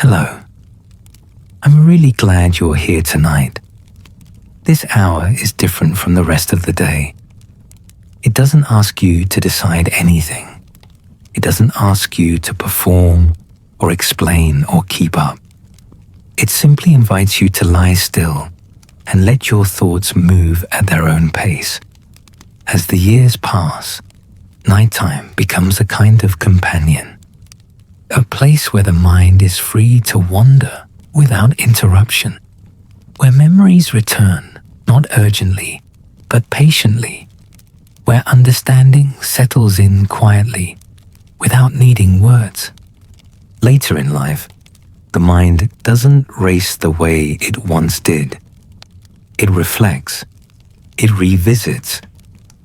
Hello. I'm really glad you're here tonight. This hour is different from the rest of the day. It doesn't ask you to decide anything. It doesn't ask you to perform or explain or keep up. It simply invites you to lie still and let your thoughts move at their own pace. As the years pass, nighttime becomes a kind of companion, a place where the mind is free to wander without interruption, where memories return, not urgently, but patiently, where understanding settles in quietly, without needing words. Later in life, the mind doesn't race the way it once did. It reflects, it revisits,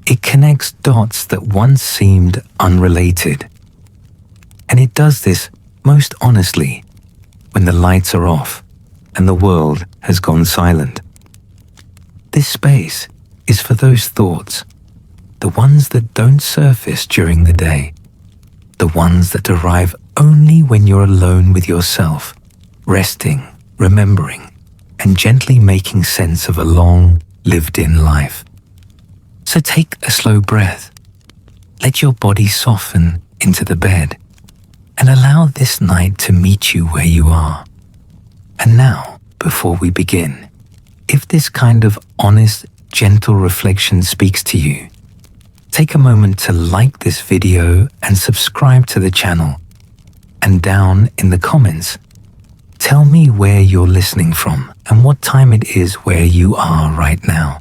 it connects dots that once seemed unrelated. And it does this most honestly when the lights are off and the world has gone silent. This space is for those thoughts, the ones that don't surface during the day, the ones that arrive only when you're alone with yourself, resting, remembering, and gently making sense of a long, lived-in life. So take a slow breath. Let your body soften into the bed and allow this night to meet you where you are. And now, before we begin, if this kind of honest, gentle reflection speaks to you, take a moment to like this video and subscribe to the channel. And down in the comments, tell me where you're listening from and what time it is where you are right now.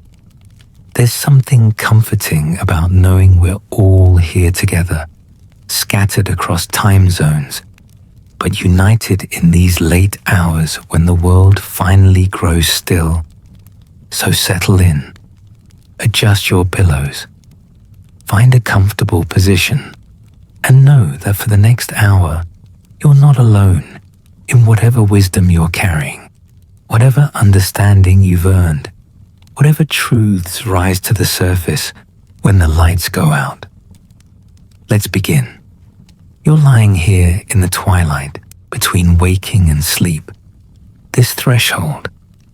There's something comforting about knowing we're all here together, scattered across time zones, but united in these late hours when the world finally grows still. So settle in, adjust your pillows, find a comfortable position, and know that for the next hour, you're not alone in whatever wisdom you're carrying, whatever understanding you've earned, whatever truths rise to the surface when the lights go out. Let's begin. You're lying here in the twilight between waking and sleep. This threshold,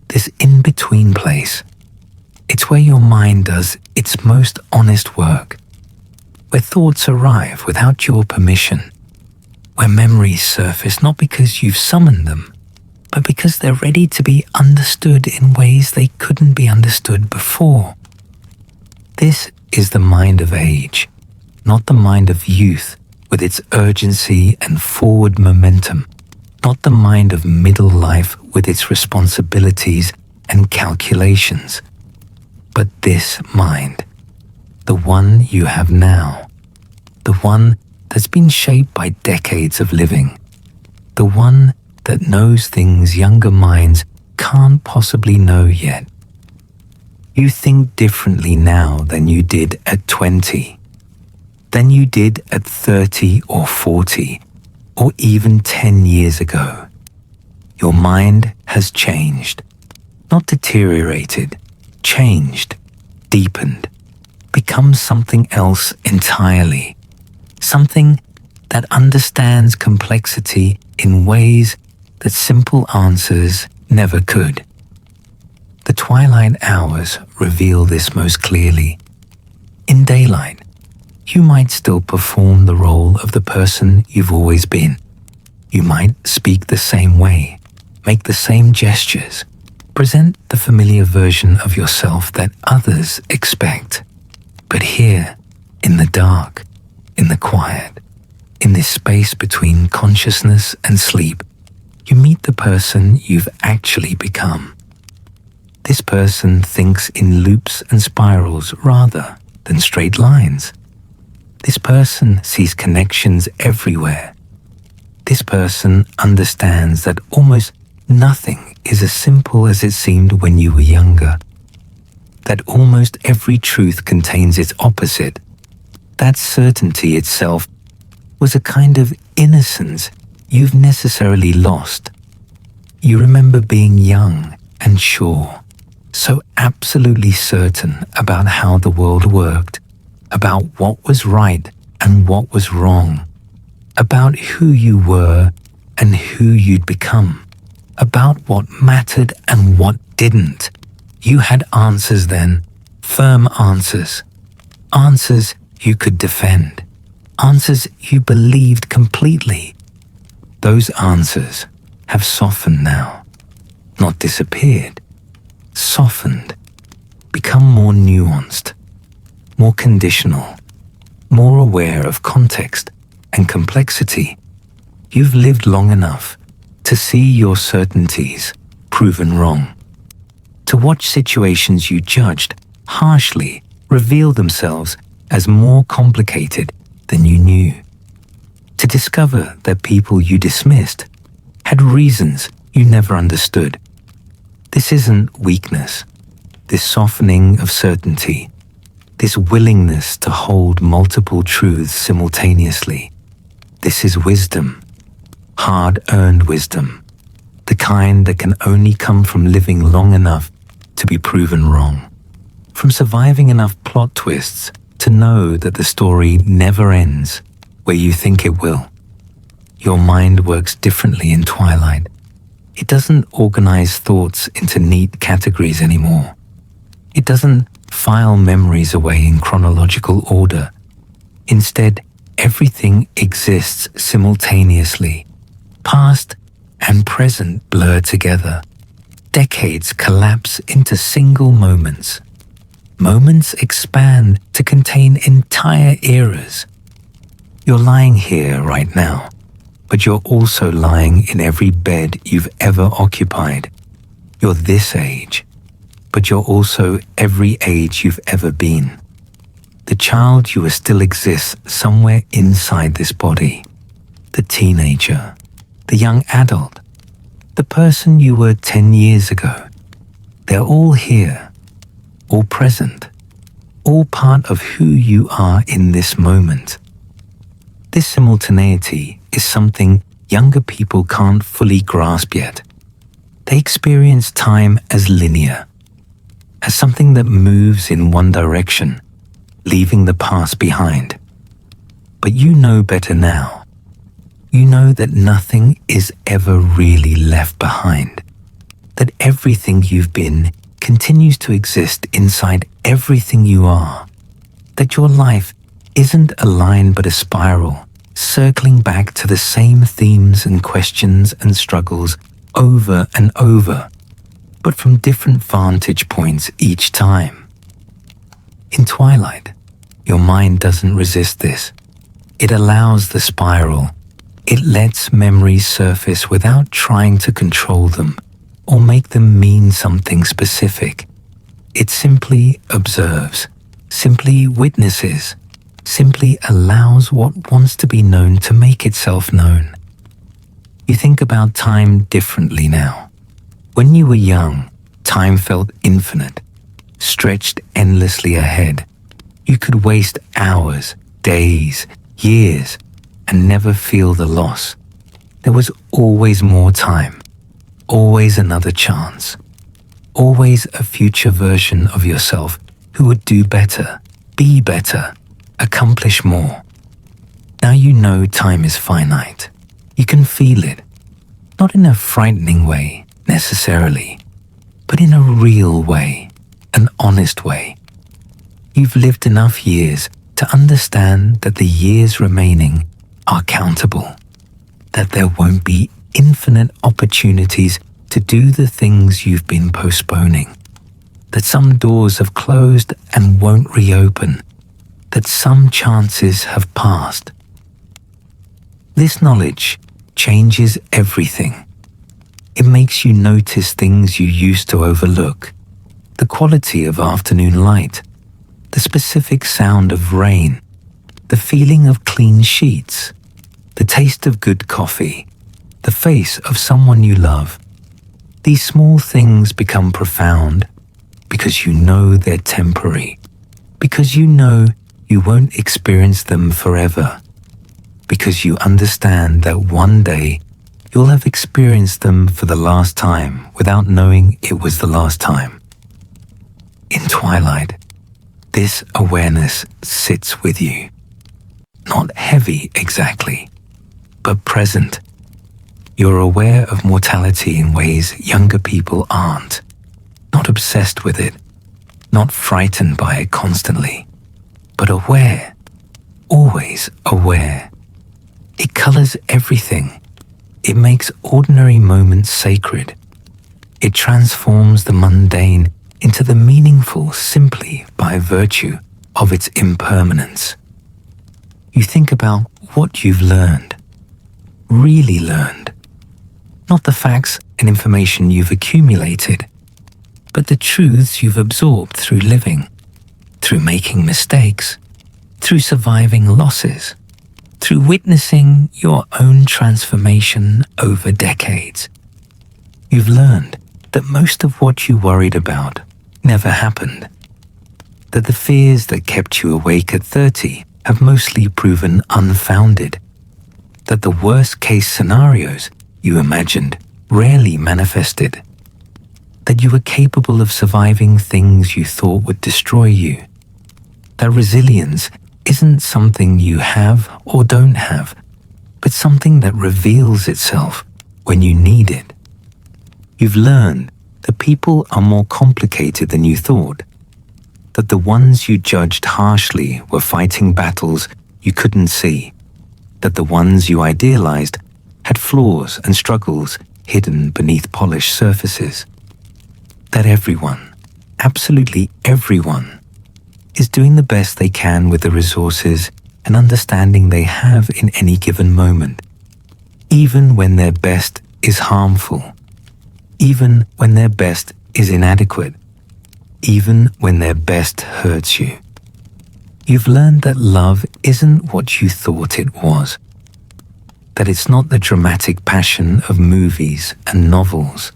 this in-between place, it's where your mind does its most honest work, where thoughts arrive without your permission, where memories surface not because you've summoned them, but because they're ready to be understood in ways they couldn't be understood before. This is the mind of age, not the mind of youth with its urgency and forward momentum, not the mind of middle life with its responsibilities and calculations, but this mind, the one you have now, the one that's been shaped by decades of living, the one that knows things younger minds can't possibly know yet. You think differently now than you did at 20, than you did at 30 or 40, or even 10 years ago. Your mind has changed, not deteriorated, changed, deepened, become something else entirely, something that understands complexity in ways that simple answers never could. The twilight hours reveal this most clearly. In daylight, you might still perform the role of the person you've always been. You might speak the same way, make the same gestures, present the familiar version of yourself that others expect. But here, in the dark, in the quiet, in this space between consciousness and sleep, you meet the person you've actually become. This person thinks in loops and spirals rather than straight lines. This person sees connections everywhere. This person understands that almost nothing is as simple as it seemed when you were younger, that almost every truth contains its opposite. That certainty itself was a kind of innocence you've necessarily lost. You remember being young and sure, so absolutely certain about how the world worked, about what was right and what was wrong, about who you were and who you'd become, about what mattered and what didn't. You had answers then, firm answers. Answers you could defend. Answers you believed completely. Those answers have softened now. Not disappeared. Softened. Become more nuanced. More conditional. More aware of context and complexity. You've lived long enough to see your certainties proven wrong. To watch situations you judged harshly reveal themselves as more complicated than you knew. To discover that people you dismissed had reasons you never understood. This isn't weakness, this softening of certainty, this willingness to hold multiple truths simultaneously. This is wisdom, hard-earned wisdom, the kind that can only come from living long enough to be proven wrong, from surviving enough plot twists to know that the story never ends where you think it will. Your mind works differently in Twilight. It doesn't organize thoughts into neat categories anymore. It doesn't file memories away in chronological order. Instead, everything exists simultaneously. Past and present blur together. Decades collapse into single moments. Moments expand to contain entire eras. You're lying here right now, but you're also lying in every bed you've ever occupied. You're this age, but you're also every age you've ever been. The child you are still exists somewhere inside this body. The teenager, the young adult, the person you were 10 years ago. They're all here, all present, all part of who you are in this moment. This simultaneity is something younger people can't fully grasp yet. They experience time as linear, as something that moves in one direction, leaving the past behind. But you know better now. You know that nothing is ever really left behind, that everything you've been continues to exist inside everything you are, that your life isn't a line but a spiral, circling back to the same themes and questions and struggles over and over, but from different vantage points each time. In Twilight, your mind doesn't resist this. It allows the spiral. It lets memories surface without trying to control them or make them mean something specific. It simply observes, simply witnesses, simply allows what wants to be known to make itself known. You think about time differently now. When you were young, time felt infinite, stretched endlessly ahead. You could waste hours, days, years, and never feel the loss. There was always more time, always another chance, always a future version of yourself who would do better, be better, accomplish more. Now you know time is finite. You can feel it, not in a frightening way necessarily, but in a real way, an honest way. You've lived enough years to understand that the years remaining are countable, that there won't be infinite opportunities to do the things you've been postponing, that some doors have closed and won't reopen, that some chances have passed. This knowledge changes everything. It makes you notice things you used to overlook, the quality of afternoon light, the specific sound of rain, the feeling of clean sheets, the taste of good coffee, the face of someone you love. These small things become profound because you know they're temporary, because you know you won't experience them forever, because you understand that one day you'll have experienced them for the last time without knowing it was the last time. In Twilight, this awareness sits with you. Not heavy exactly, but present. You're aware of mortality in ways younger people aren't. Not obsessed with it, not frightened by it constantly, but aware, always aware. It colors everything. It makes ordinary moments sacred. It transforms the mundane into the meaningful simply by virtue of its impermanence. You think about what you've learned, really learned. Not the facts and information you've accumulated, but the truths you've absorbed through living, through making mistakes, through surviving losses, through witnessing your own transformation over decades. You've learned that most of what you worried about never happened, that the fears that kept you awake at 30 have mostly proven unfounded, that the worst-case scenarios you imagined rarely manifested, that you were capable of surviving things you thought would destroy you, that resilience isn't something you have or don't have, but something that reveals itself when you need it. You've learned that people are more complicated than you thought, that the ones you judged harshly were fighting battles you couldn't see, that the ones you idealized had flaws and struggles hidden beneath polished surfaces, that everyone, absolutely everyone, is doing the best they can with the resources and understanding they have in any given moment, even when their best is harmful, even when their best is inadequate, even when their best hurts you. You've learned that love isn't what you thought it was, that it's not the dramatic passion of movies and novels,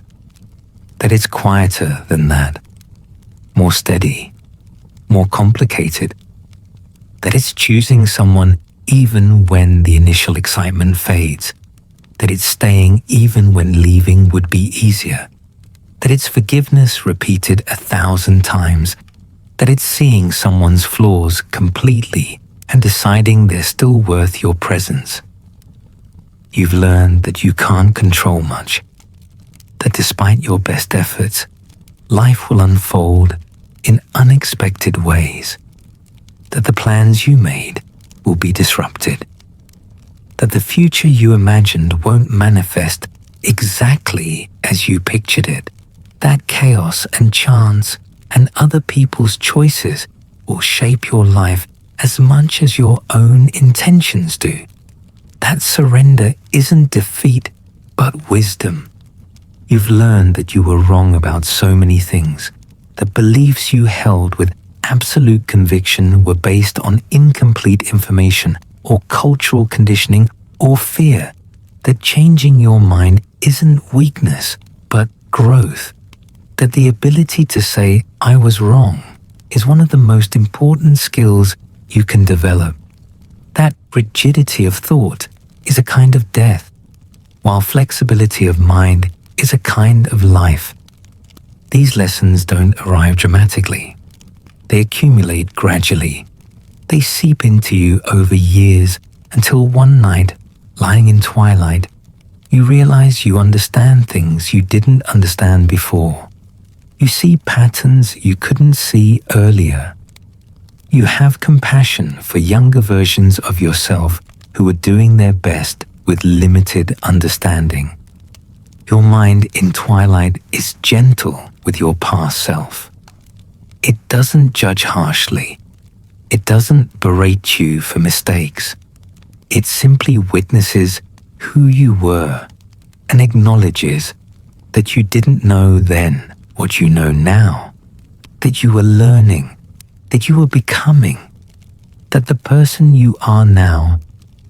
that it's quieter than that, more steady, more complicated, that it's choosing someone even when the initial excitement fades, that it's staying even when leaving would be easier, that it's forgiveness repeated 1,000 times, that it's seeing someone's flaws completely and deciding they're still worth your presence. You've learned that you can't control much, that despite your best efforts, life will unfold in unexpected ways, that the plans you made will be disrupted, that the future you imagined won't manifest exactly as you pictured it, that chaos and chance and other people's choices will shape your life as much as your own intentions do. That surrender isn't defeat, but wisdom. You've learned that you were wrong about so many things, that beliefs you held with absolute conviction were based on incomplete information or cultural conditioning or fear, that changing your mind isn't weakness, but growth, that the ability to say, "I was wrong," is one of the most important skills you can develop. That rigidity of thought is a kind of death, while flexibility of mind is a kind of life. These lessons don't arrive dramatically. They accumulate gradually. They seep into you over years until one night, lying in twilight, you realize you understand things you didn't understand before. You see patterns you couldn't see earlier. You have compassion for younger versions of yourself who are doing their best with limited understanding. Your mind in twilight is gentle with your past self. It doesn't judge harshly. It doesn't berate you for mistakes. It simply witnesses who you were and acknowledges that you didn't know then what you know now, that you were learning, that you were becoming, that the person you are now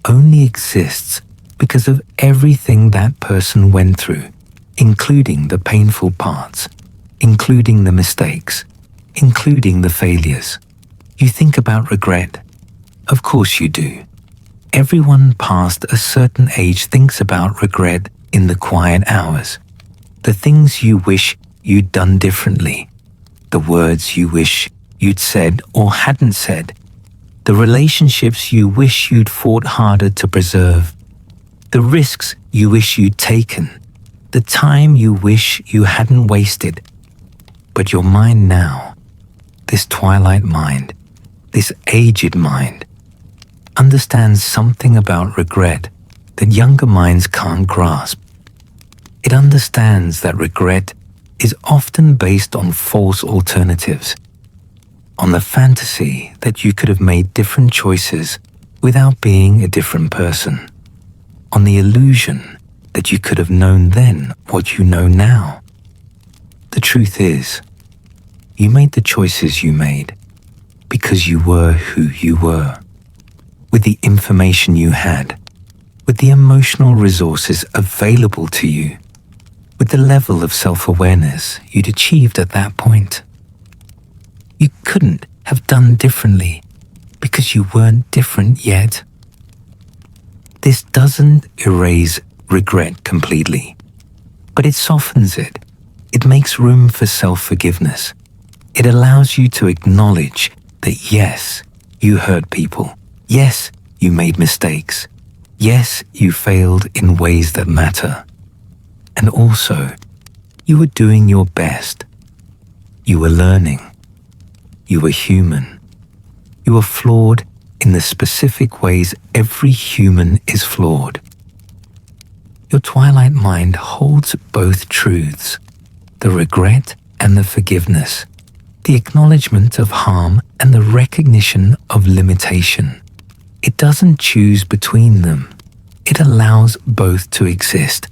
only exists because of everything that person went through, including the painful parts, including the mistakes, including the failures. You think about regret. Of course you do. Everyone past a certain age thinks about regret in the quiet hours. The things you wish you'd done differently. The words you wish you'd said or hadn't said. The relationships you wish you'd fought harder to preserve. The risks you wish you'd taken, the time you wish you hadn't wasted. But your mind now, this twilight mind, this aged mind, understands something about regret that younger minds can't grasp. It understands that regret is often based on false alternatives, on the fantasy that you could have made different choices without being a different person, on the illusion that you could have known then what you know now. The truth is, you made the choices you made because you were who you were, with the information you had, with the emotional resources available to you, with the level of self-awareness you'd achieved at that point. You couldn't have done differently because you weren't different yet. This doesn't erase regret completely, but it softens it. It makes room for self-forgiveness. It allows you to acknowledge that yes, you hurt people. Yes, you made mistakes. Yes, you failed in ways that matter. And also, you were doing your best. You were learning. You were human. You were flawed in the specific ways every human is flawed. Your twilight mind holds both truths, the regret and the forgiveness, the acknowledgement of harm and the recognition of limitation. It doesn't choose between them. It allows both to exist.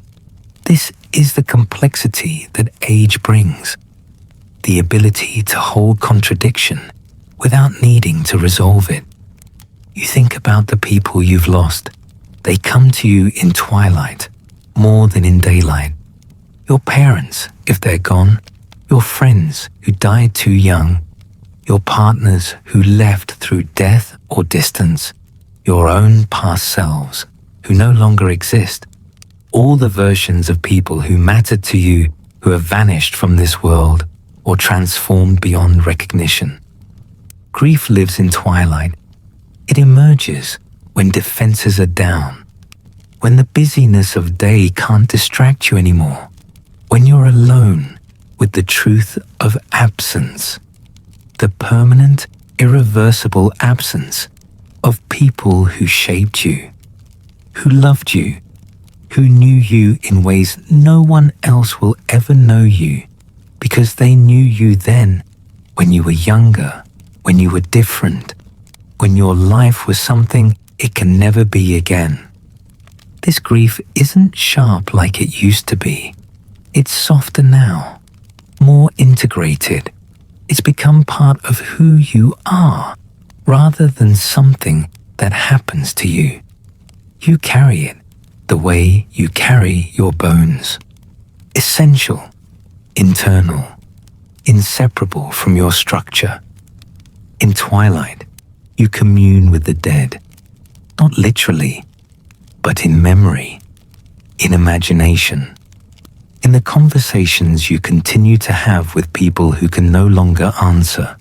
This is the complexity that age brings, the ability to hold contradiction without needing to resolve it. You think about the people you've lost. They come to you in twilight more than in daylight. Your parents, if they're gone, your friends who died too young, your partners who left through death or distance, your own past selves who no longer exist, all the versions of people who mattered to you who have vanished from this world or transformed beyond recognition. Grief lives in twilight. It emerges when defenses are down, when the busyness of day can't distract you anymore, when you're alone with the truth of absence, the permanent, irreversible absence of people who shaped you, who loved you, who knew you in ways no one else will ever know you, because they knew you then, when you were younger, when you were different, when your life was something it can never be again. This grief isn't sharp like it used to be. It's softer now, more integrated. It's become part of who you are, rather than something that happens to you. You carry it the way you carry your bones. Essential, internal, inseparable from your structure. In twilight, you commune with the dead, not literally, but in memory, in imagination, in the conversations you continue to have with people who can no longer answer.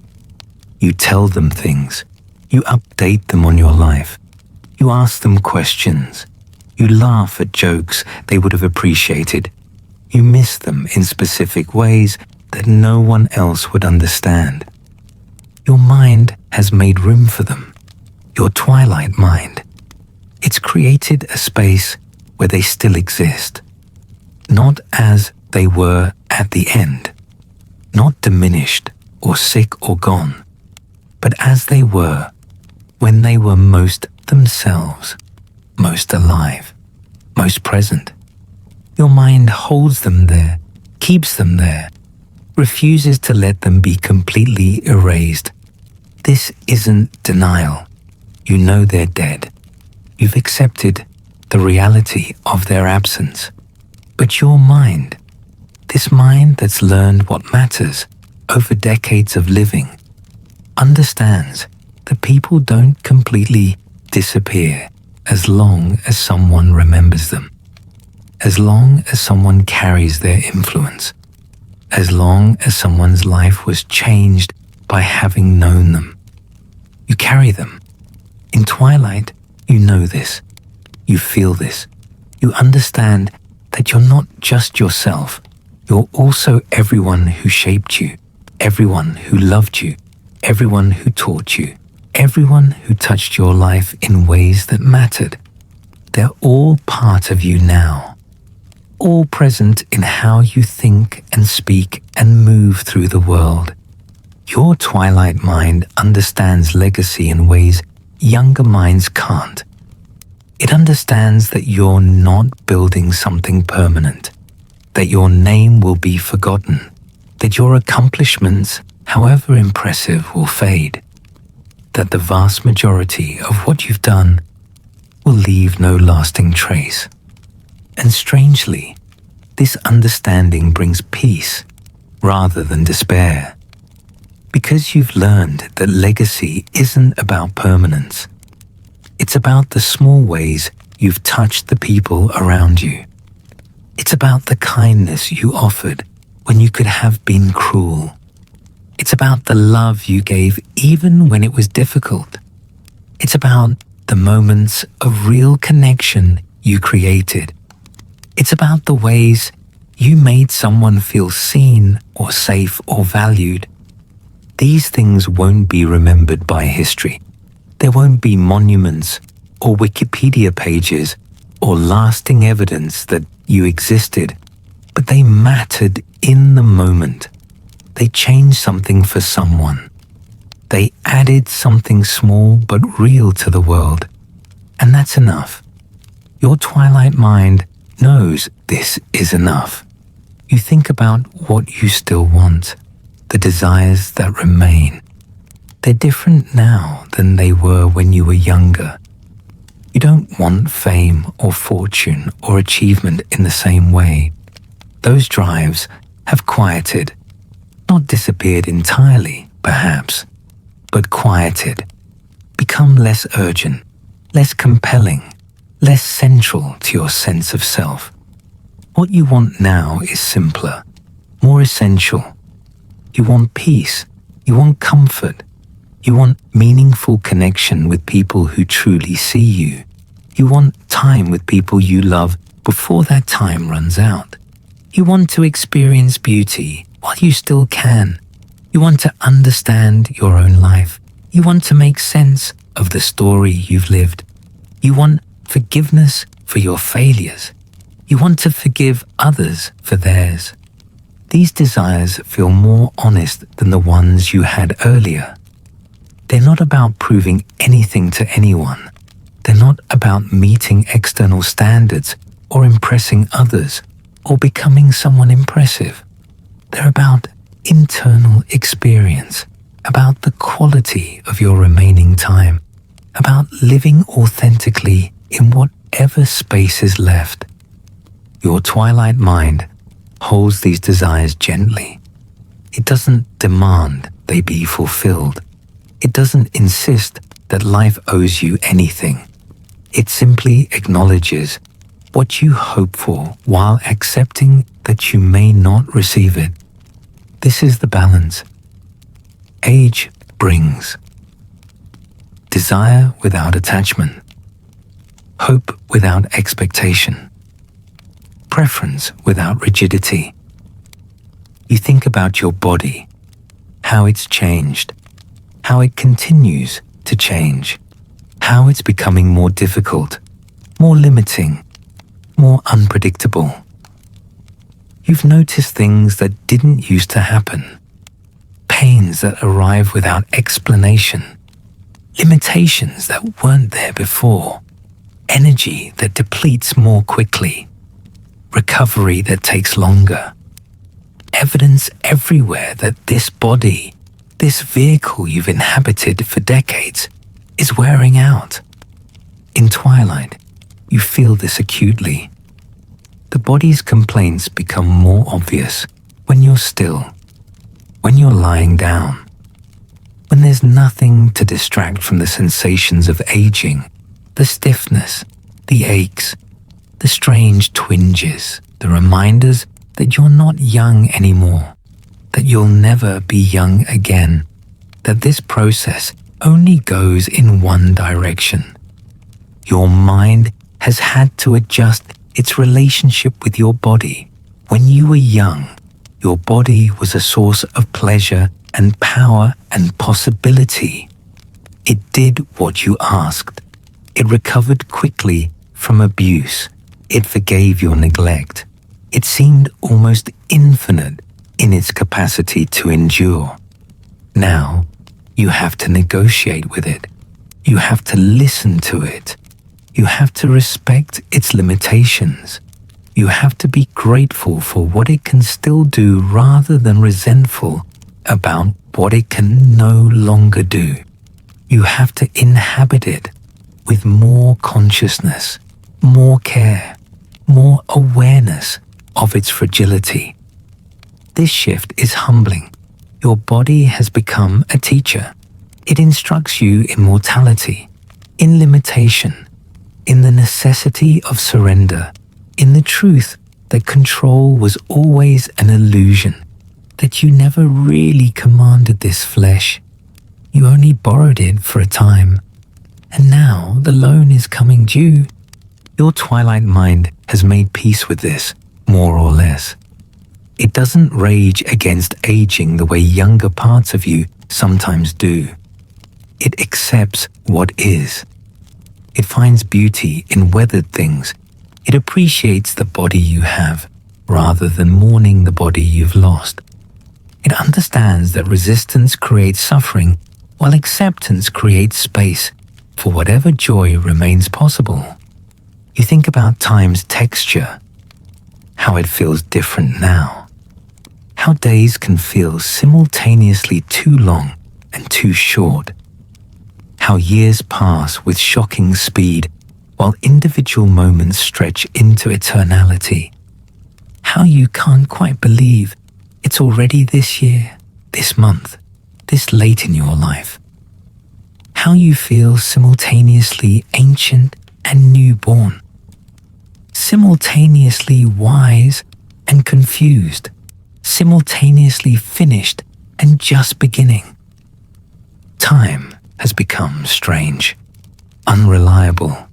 You tell them things, you update them on your life, you ask them questions, you laugh at jokes they would have appreciated, you miss them in specific ways that no one else would understand. Your mind has made room for them, your twilight mind. It's created a space where they still exist, not as they were at the end, not diminished or sick or gone, but as they were when they were most themselves, most alive, most present. Your mind holds them there, keeps them there, refuses to let them be completely erased. This isn't denial. You know they're dead. You've accepted the reality of their absence. But your mind, this mind that's learned what matters over decades of living, understands that people don't completely disappear as long as someone remembers them, as long as someone carries their influence, as long as someone's life was changed by having known them. You carry them. In twilight, you know this. You feel this. You understand that you're not just yourself, you're also everyone who shaped you, everyone who loved you, everyone who taught you, everyone who touched your life in ways that mattered. They're all part of you now, all present in how you think and speak and move through the world. Your twilight mind understands legacy in ways younger minds can't. It understands that you're not building something permanent, that your name will be forgotten, that your accomplishments, however impressive, will fade, that the vast majority of what you've done will leave no lasting trace. And strangely, this understanding brings peace rather than despair, because you've learned that legacy isn't about permanence. It's about the small ways you've touched the people around you. It's about the kindness you offered when you could have been cruel. It's about the love you gave even when it was difficult. It's about the moments of real connection you created. It's about the ways you made someone feel seen or safe or valued. These things won't be remembered by history. There won't be monuments or Wikipedia pages or lasting evidence that you existed, but they mattered in the moment. They changed something for someone. They added something small but real to the world. And that's enough. Your twilight mind knows this is enough. You think about what you still want, the desires that remain. They're different now than they were when you were younger. You don't want fame or fortune or achievement in the same way. Those drives have quieted, not disappeared entirely, perhaps, but quieted, become less urgent, less compelling, less central to your sense of self. What you want now is simpler, more essential. You want peace, you want comfort, you want meaningful connection with people who truly see you. You want time with people you love before that time runs out. You want to experience beauty while you still can. You want to understand your own life. You want to make sense of the story you've lived. You want forgiveness for your failures. You want to forgive others for theirs. These desires feel more honest than the ones you had earlier. They're not about proving anything to anyone. They're not about meeting external standards or impressing others or becoming someone impressive. They're about internal experience, about the quality of your remaining time, about living authentically in whatever space is left. Your twilight mind holds these desires gently. It doesn't demand they be fulfilled. It doesn't insist that life owes you anything. It simply acknowledges what you hope for while accepting that you may not receive it. This is the balance age brings. Desire without attachment. Hope without expectation. Preference without rigidity. You think about your body, how it's changed, how it continues to change, how it's becoming more difficult, more limiting, more unpredictable. You've noticed things that didn't used to happen, pains that arrive without explanation, limitations that weren't there before, energy that depletes more quickly, recovery that takes longer, evidence everywhere that this body, this vehicle you've inhabited for decades, is wearing out. In twilight, you feel this acutely. The body's complaints become more obvious when you're still, when you're lying down, when there's nothing to distract from the sensations of aging, the stiffness, the aches, the strange twinges, the reminders that you're not young anymore, that you'll never be young again, that this process only goes in one direction. Your mind has had to adjust its relationship with your body. When you were young, your body was a source of pleasure and power and possibility. It did what you asked. It recovered quickly from abuse. It forgave your neglect. It seemed almost infinite in its capacity to endure. Now, you have to negotiate with it. You have to listen to it. You have to respect its limitations. You have to be grateful for what it can still do rather than resentful about what it can no longer do. You have to inhabit it with more consciousness, more care, more awareness of its fragility. This shift is humbling. Your body has become a teacher. It instructs you in mortality, in limitation, in the necessity of surrender, in the truth that control was always an illusion, that you never really commanded this flesh. You only borrowed it for a time, and now the loan is coming due. Your twilight mind has made peace with this, more or less. It doesn't rage against aging the way younger parts of you sometimes do. It accepts what is. It finds beauty in weathered things. It appreciates the body you have, rather than mourning the body you've lost. It understands that resistance creates suffering, while acceptance creates space for whatever joy remains possible. You think about time's texture, how it feels different now, how days can feel simultaneously too long and too short, how years pass with shocking speed while individual moments stretch into eternality, how you can't quite believe it's already this year, this month, this late in your life, how you feel simultaneously ancient and newborn, simultaneously wise and confused, simultaneously finished and just beginning. Time has become strange, unreliable.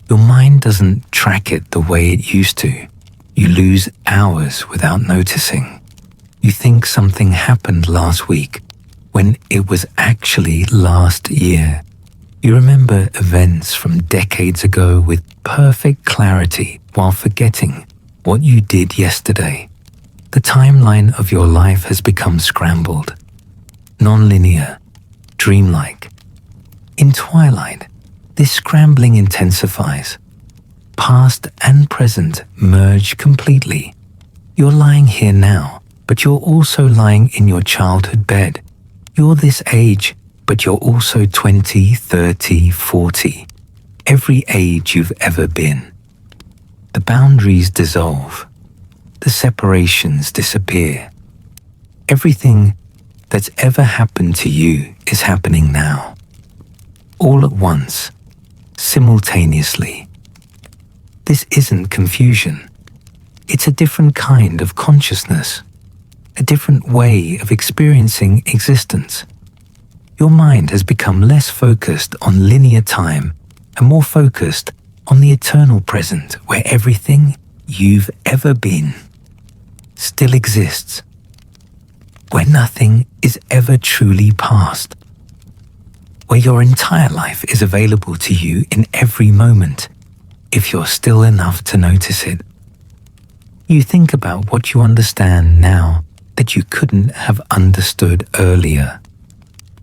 Your mind doesn't track it the way it used to. You lose hours without noticing. You think something happened last week when it was actually last year. You remember events from decades ago with perfect clarity while forgetting what you did yesterday. The timeline of your life has become scrambled, non-linear, dreamlike. In twilight, this scrambling intensifies. Past and present merge completely. You're lying here now, but you're also lying in your childhood bed. You're this age, but you're also 20, 30, 40. Every age you've ever been. The boundaries dissolve. The separations disappear. Everything that's ever happened to you is happening now. All at once, simultaneously. This isn't confusion. It's a different kind of consciousness, a different way of experiencing existence. Your mind has become less focused on linear time and more focused on the eternal present, where everything you've ever been still exists, where nothing is ever truly past, where your entire life is available to you in every moment, if you're still enough to notice it. You think about what you understand now that you couldn't have understood earlier.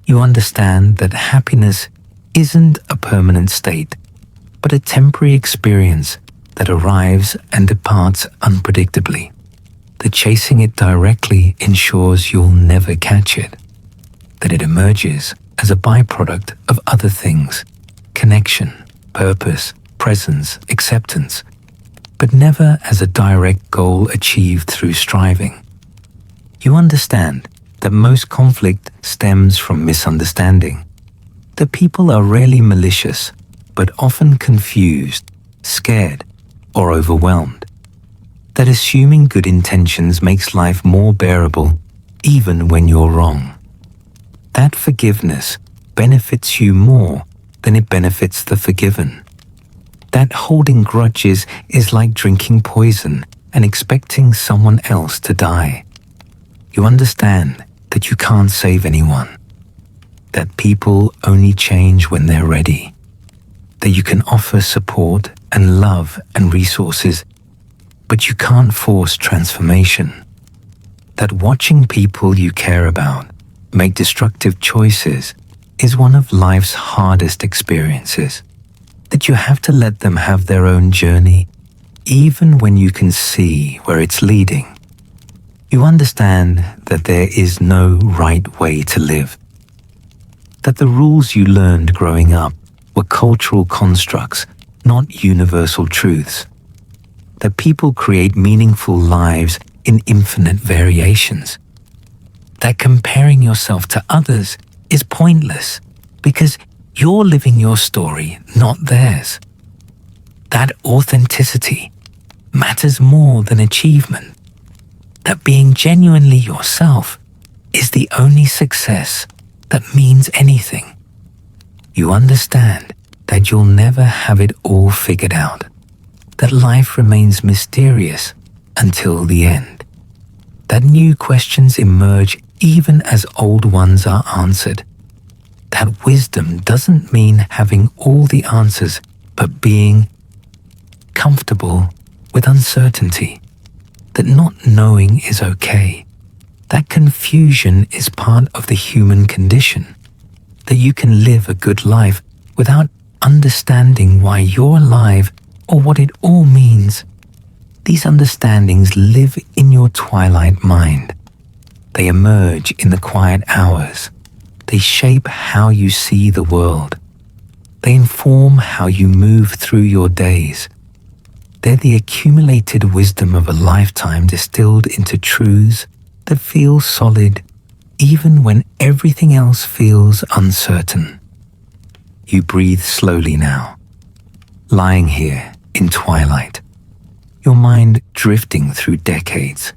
You understand that happiness isn't a permanent state, but a temporary experience that arrives and departs unpredictably. That chasing it directly ensures you'll never catch it. That it emerges as a byproduct of other things, connection, purpose, presence, acceptance, but never as a direct goal achieved through striving. You understand that most conflict stems from misunderstanding, that people are rarely malicious, but often confused, scared, or overwhelmed, that assuming good intentions makes life more bearable even when you're wrong. That forgiveness benefits you more than it benefits the forgiven. that holding grudges is like drinking poison and expecting someone else to die. You understand that you can't save anyone, that people only change when they're ready, that you can offer support and love and resources, but you can't force transformation, that watching people you care about make destructive choices is one of life's hardest experiences, that you have to let them have their own journey even when you can see where it's leading. You understand that there is no right way to live, that the rules you learned growing up were cultural constructs, not universal truths, that people create meaningful lives in infinite variations, that comparing yourself to others is pointless because you're living your story, not theirs. That authenticity matters more than achievement, that being genuinely yourself is the only success that means anything. You understand that you'll never have it all figured out, that life remains mysterious until the end, that new questions emerge even as old ones are answered, that wisdom doesn't mean having all the answers, but being comfortable with uncertainty, that not knowing is okay, that confusion is part of the human condition, that you can live a good life without understanding why you're alive or what it all means. These understandings live in your twilight mind. They emerge in the quiet hours. They shape how you see the world. They inform how you move through your days. They're the accumulated wisdom of a lifetime distilled into truths that feel solid even when everything else feels uncertain. You breathe slowly now, lying here in twilight, your mind drifting through decades,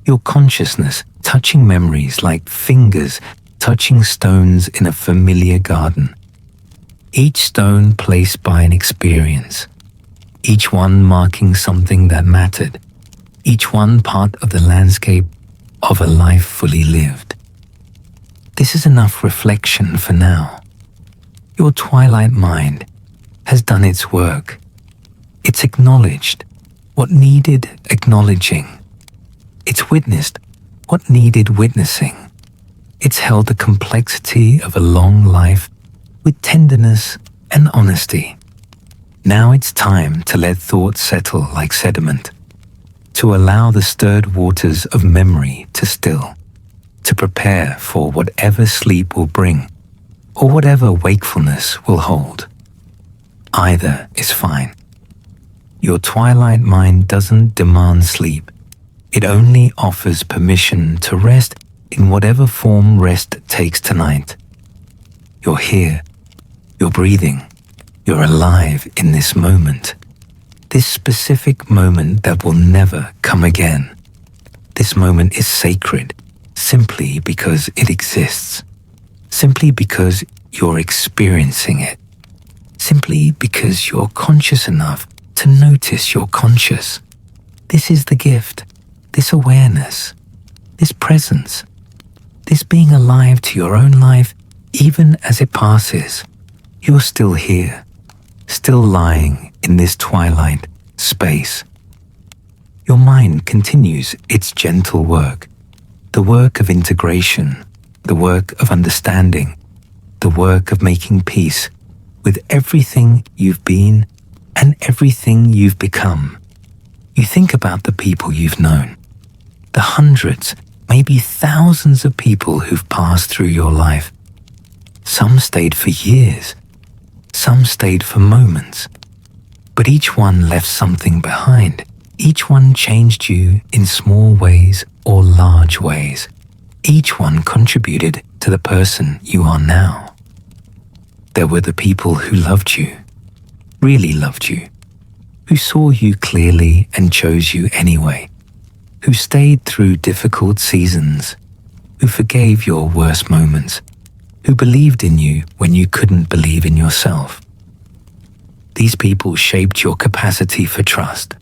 your consciousness touching memories like fingers touching stones in a familiar garden, each stone placed by an experience, each one marking something that mattered, each one part of the landscape of a life fully lived. This is enough reflection for now. Your twilight mind has done its work. It's acknowledged what needed acknowledging. It's witnessed what needed witnessing. It's held the complexity of a long life with tenderness and honesty. Now it's time to let thoughts settle like sediment, to allow the stirred waters of memory to still, to prepare for whatever sleep will bring or whatever wakefulness will hold. Either is fine. Your twilight mind doesn't demand sleep. It only offers permission to rest in whatever form rest takes tonight. You're here. You're breathing. You're alive in this moment. This specific moment that will never come again. This moment is sacred simply because it exists. Simply because you're experiencing it. Simply because you're conscious enough to notice you're conscious. This is the gift. This awareness. This presence. This being alive to your own life even as it passes. You're still here. Still lying in this twilight space. Your mind continues its gentle work, the work of integration, the work of understanding, the work of making peace with everything you've been and everything you've become. You think about the people you've known, the hundreds, maybe thousands of people who've passed through your life. Some stayed for years. Some stayed for moments, but each one left something behind. Each one changed you in small ways or large ways. Each one contributed to the person you are now. There were the people who loved you, really loved you, who saw you clearly and chose you anyway, who stayed through difficult seasons, who forgave your worst moments, who believed in you when you couldn't believe in yourself. These people shaped your capacity for trust.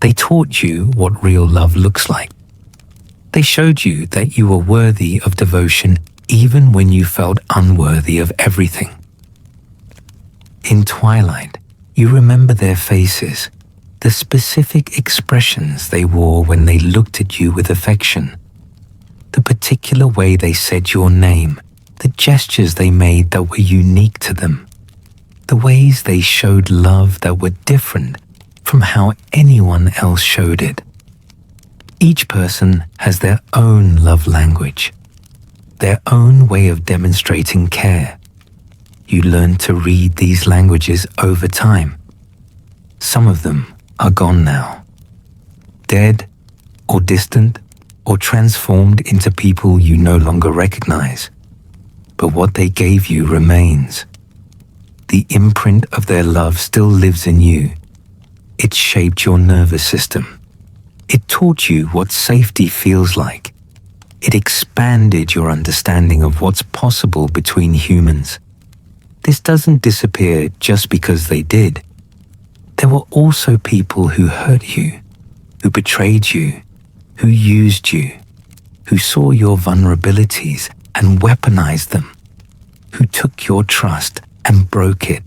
They taught you what real love looks like. They showed you that you were worthy of devotion even when you felt unworthy of everything. In Twilight, you remember their faces, the specific expressions they wore when they looked at you with affection, the particular way they said your name, the gestures they made that were unique to them, the ways they showed love that were different from how anyone else showed it. Each person has their own love language, their own way of demonstrating care. You learn to read these languages over time. Some of them are gone now, dead or distant or transformed into people you no longer recognize. But what they gave you remains. The imprint of their love still lives in you. It shaped your nervous system. It taught you what safety feels like. It expanded your understanding of what's possible between humans. This doesn't disappear just because they did. There were also people who hurt you, who betrayed you, who used you, who saw your vulnerabilities and weaponized them, who took your trust and broke it,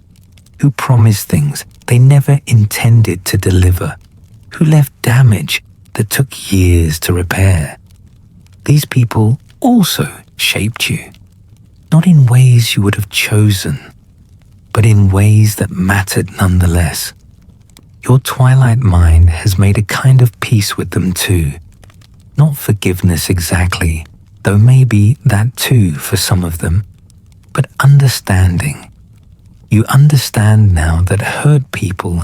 who promised things they never intended to deliver, who left damage that took years to repair. These people also shaped you, not in ways you would have chosen, but in ways that mattered nonetheless. Your Twilight mind has made a kind of peace with them too. Not forgiveness exactly, though maybe that too for some of them, but understanding. You understand now that hurt people,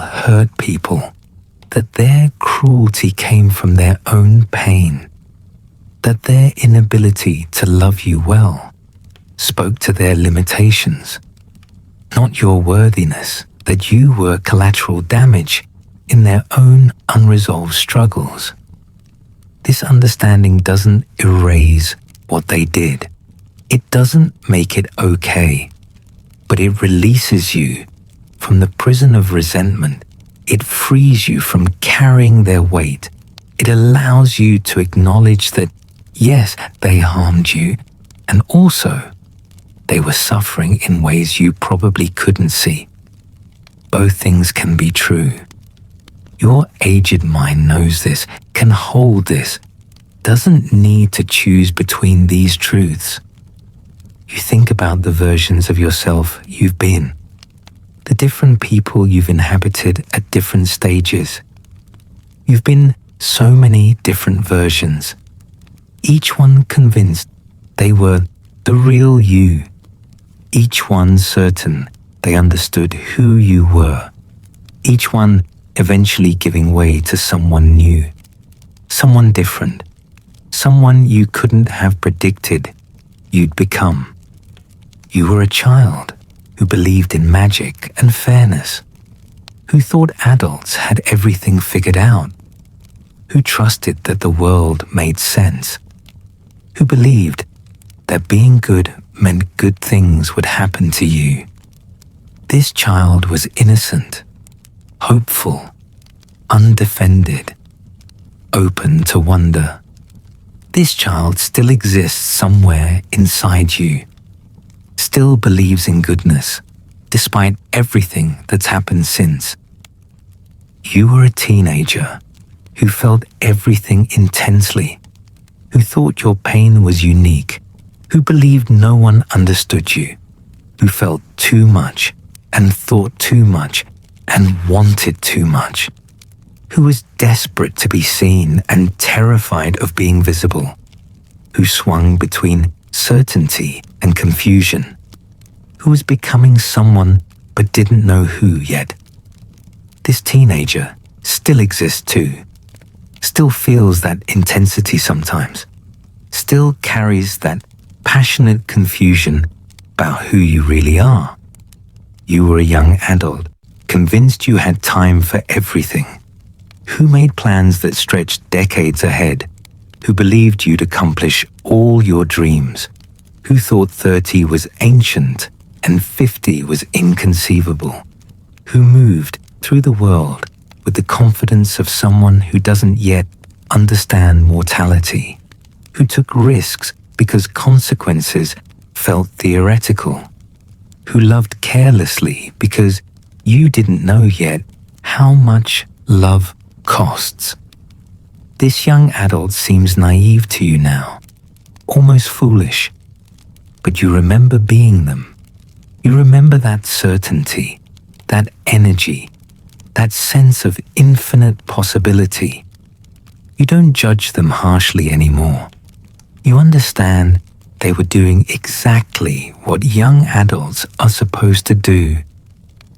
that their cruelty came from their own pain, that their inability to love you well spoke to their limitations, not your worthiness, that you were collateral damage in their own unresolved struggles. This understanding doesn't erase what they did. It doesn't make it okay, but it releases you from the prison of resentment. It frees you from carrying their weight. It allows you to acknowledge that, yes, they harmed you, and also they were suffering in ways you probably couldn't see. Both things can be true. Your aged mind knows this, can hold this, doesn't need to choose between these truths. You think about the versions of yourself you've been, the different people you've inhabited at different stages. You've been so many different versions, each one convinced they were the real you, each one certain they understood who you were, each one eventually giving way to someone new, someone different, someone you couldn't have predicted you'd become. You were a child who believed in magic and fairness, who thought adults had everything figured out, who trusted that the world made sense, who believed that being good meant good things would happen to you. This child was innocent, hopeful, undefended, open to wonder. This child still exists somewhere inside you, still believes in goodness, despite everything that's happened since. You were a teenager who felt everything intensely, who thought your pain was unique, who believed no one understood you, who felt too much and thought too much and wanted too much, who was desperate to be seen and terrified of being visible, who swung between certainty and confusion, who was becoming someone but didn't know who yet. This teenager still exists too, still feels that intensity sometimes, still carries that passionate confusion about who you really are. You were a young adult, convinced you had time for everything, who made plans that stretched decades ahead, who believed you'd accomplish all your dreams, who thought 30 was ancient and 50 was inconceivable, who moved through the world with the confidence of someone who doesn't yet understand mortality, who took risks because consequences felt theoretical, who loved carelessly because you didn't know yet how much love costs. This young adult seems naive to you now, almost foolish, but you remember being them. You remember that certainty, that energy, that sense of infinite possibility. You don't judge them harshly anymore. You understand they were doing exactly what young adults are supposed to do.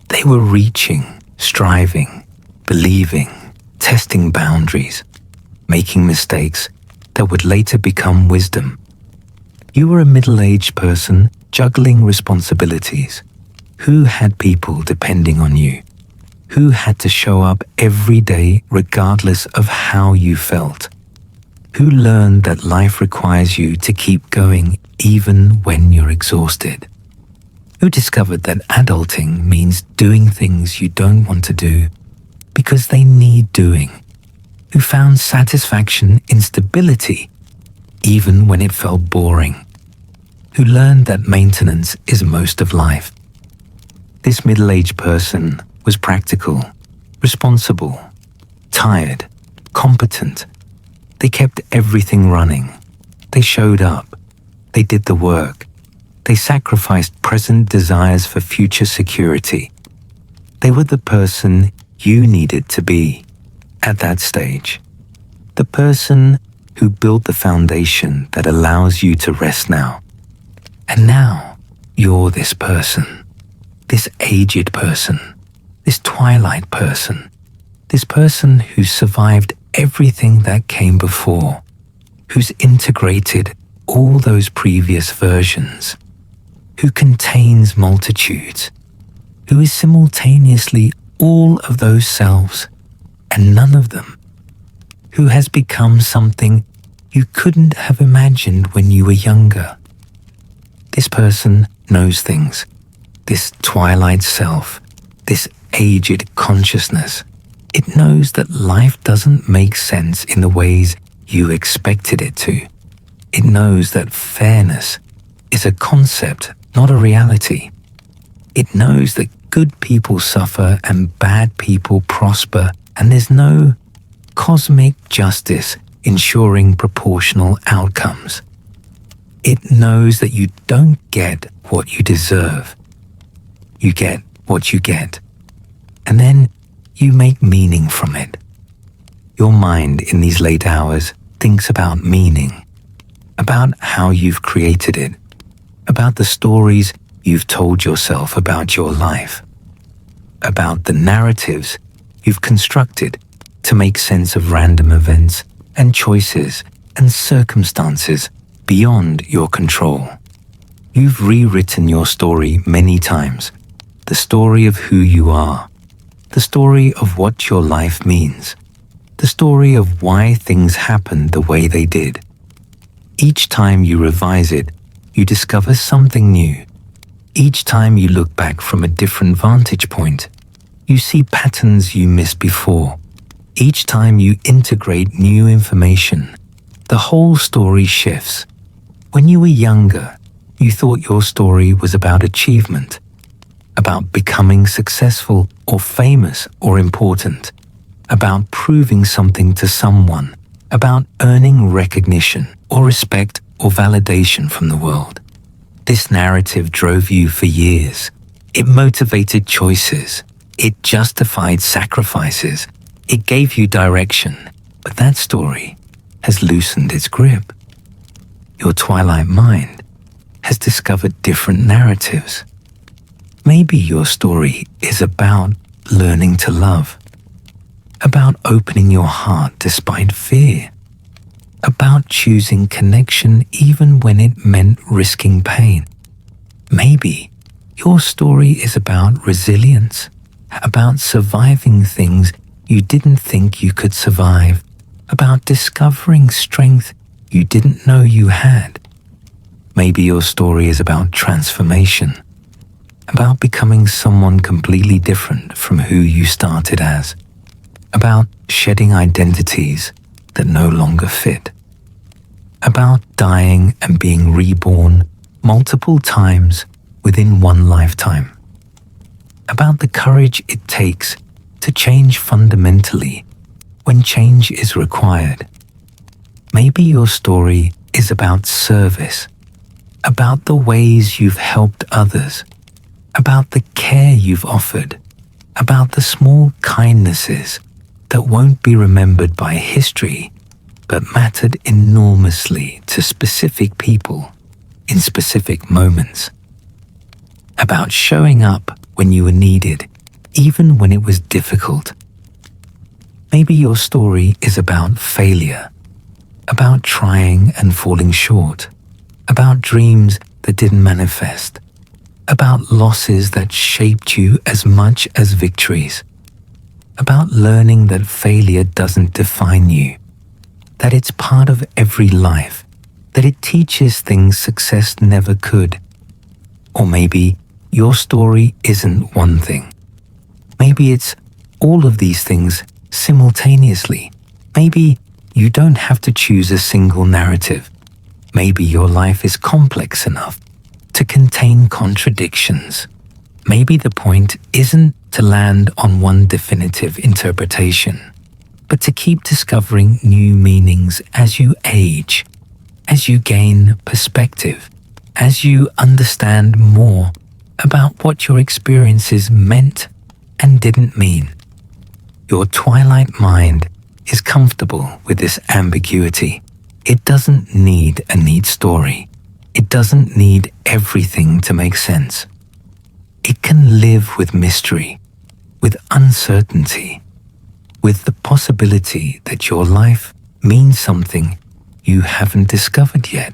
They were reaching, striving, believing, testing boundaries, making mistakes that would later become wisdom. You were a middle-aged person juggling responsibilities, who had people depending on you, who had to show up every day regardless of how you felt, who learned that life requires you to keep going even when you're exhausted, who discovered that adulting means doing things you don't want to do because they need doing, who found satisfaction in stability even when it felt boring, who learned that maintenance is most of life. This middle-aged person was practical, responsible, tired, competent. They kept everything running. They showed up. They did the work. They sacrificed present desires for future security. They were the person you needed to be at that stage. The person who built the foundation that allows you to rest now. And now you're this person, this aged person, this twilight person, this person who survived everything that came before, who's integrated all those previous versions, who contains multitudes, who is simultaneously all of those selves and none of them, who has become something you couldn't have imagined when you were younger. This person knows things, this twilight self, this aged consciousness. It knows that life doesn't make sense in the ways you expected it to. It knows that fairness is a concept, not a reality. It knows that good people suffer and bad people prosper, and there's no cosmic justice ensuring proportional outcomes. It knows that you don't get what you deserve. You get what you get, and then you make meaning from it. Your mind in these late hours thinks about meaning, about how you've created it, about the stories you've told yourself about your life, about the narratives you've constructed to make sense of random events and choices and circumstances beyond your control. You've rewritten your story many times, the story of who you are, the story of what your life means, the story of why things happened the way they did. Each time you revise it, you discover something new. Each time you look back from a different vantage point, you see patterns you missed before. Each time you integrate new information, the whole story shifts. When you were younger, you thought your story was about achievement, about becoming successful or famous or important, about proving something to someone, about earning recognition or respect or validation from the world. This narrative drove you for years. It motivated choices. It justified sacrifices. It gave you direction. But that story has loosened its grip. Your twilight mind has discovered different narratives. Maybe your story is about learning to love, about opening your heart despite fear, about choosing connection even when it meant risking pain. Maybe your story is about resilience, about surviving things you didn't think you could survive, about discovering strength you didn't know you had. Maybe your story is about transformation, about becoming someone completely different from who you started as, about shedding identities that no longer fit, about dying and being reborn multiple times within one lifetime, about the courage it takes to change fundamentally when change is required. Maybe your story is about service, about the ways you've helped others, about the care you've offered, about the small kindnesses that won't be remembered by history but mattered enormously to specific people in specific moments, about showing up when you were needed, even when it was difficult. Maybe your story is about failure, about trying and falling short, about dreams that didn't manifest, about losses that shaped you as much as victories, about learning that failure doesn't define you, that it's part of every life, that it teaches things success never could. Or maybe your story isn't one thing. Maybe it's all of these things simultaneously. Maybe you don't have to choose a single narrative. Maybe your life is complex enough to contain contradictions. Maybe the point isn't to land on one definitive interpretation, but to keep discovering new meanings as you age, as you gain perspective, as you understand more about what your experiences meant and didn't mean. Your twilight mind is comfortable with this ambiguity. It doesn't need a neat story. It doesn't need everything to make sense. It can live with mystery, with uncertainty, with the possibility that your life means something you haven't discovered yet,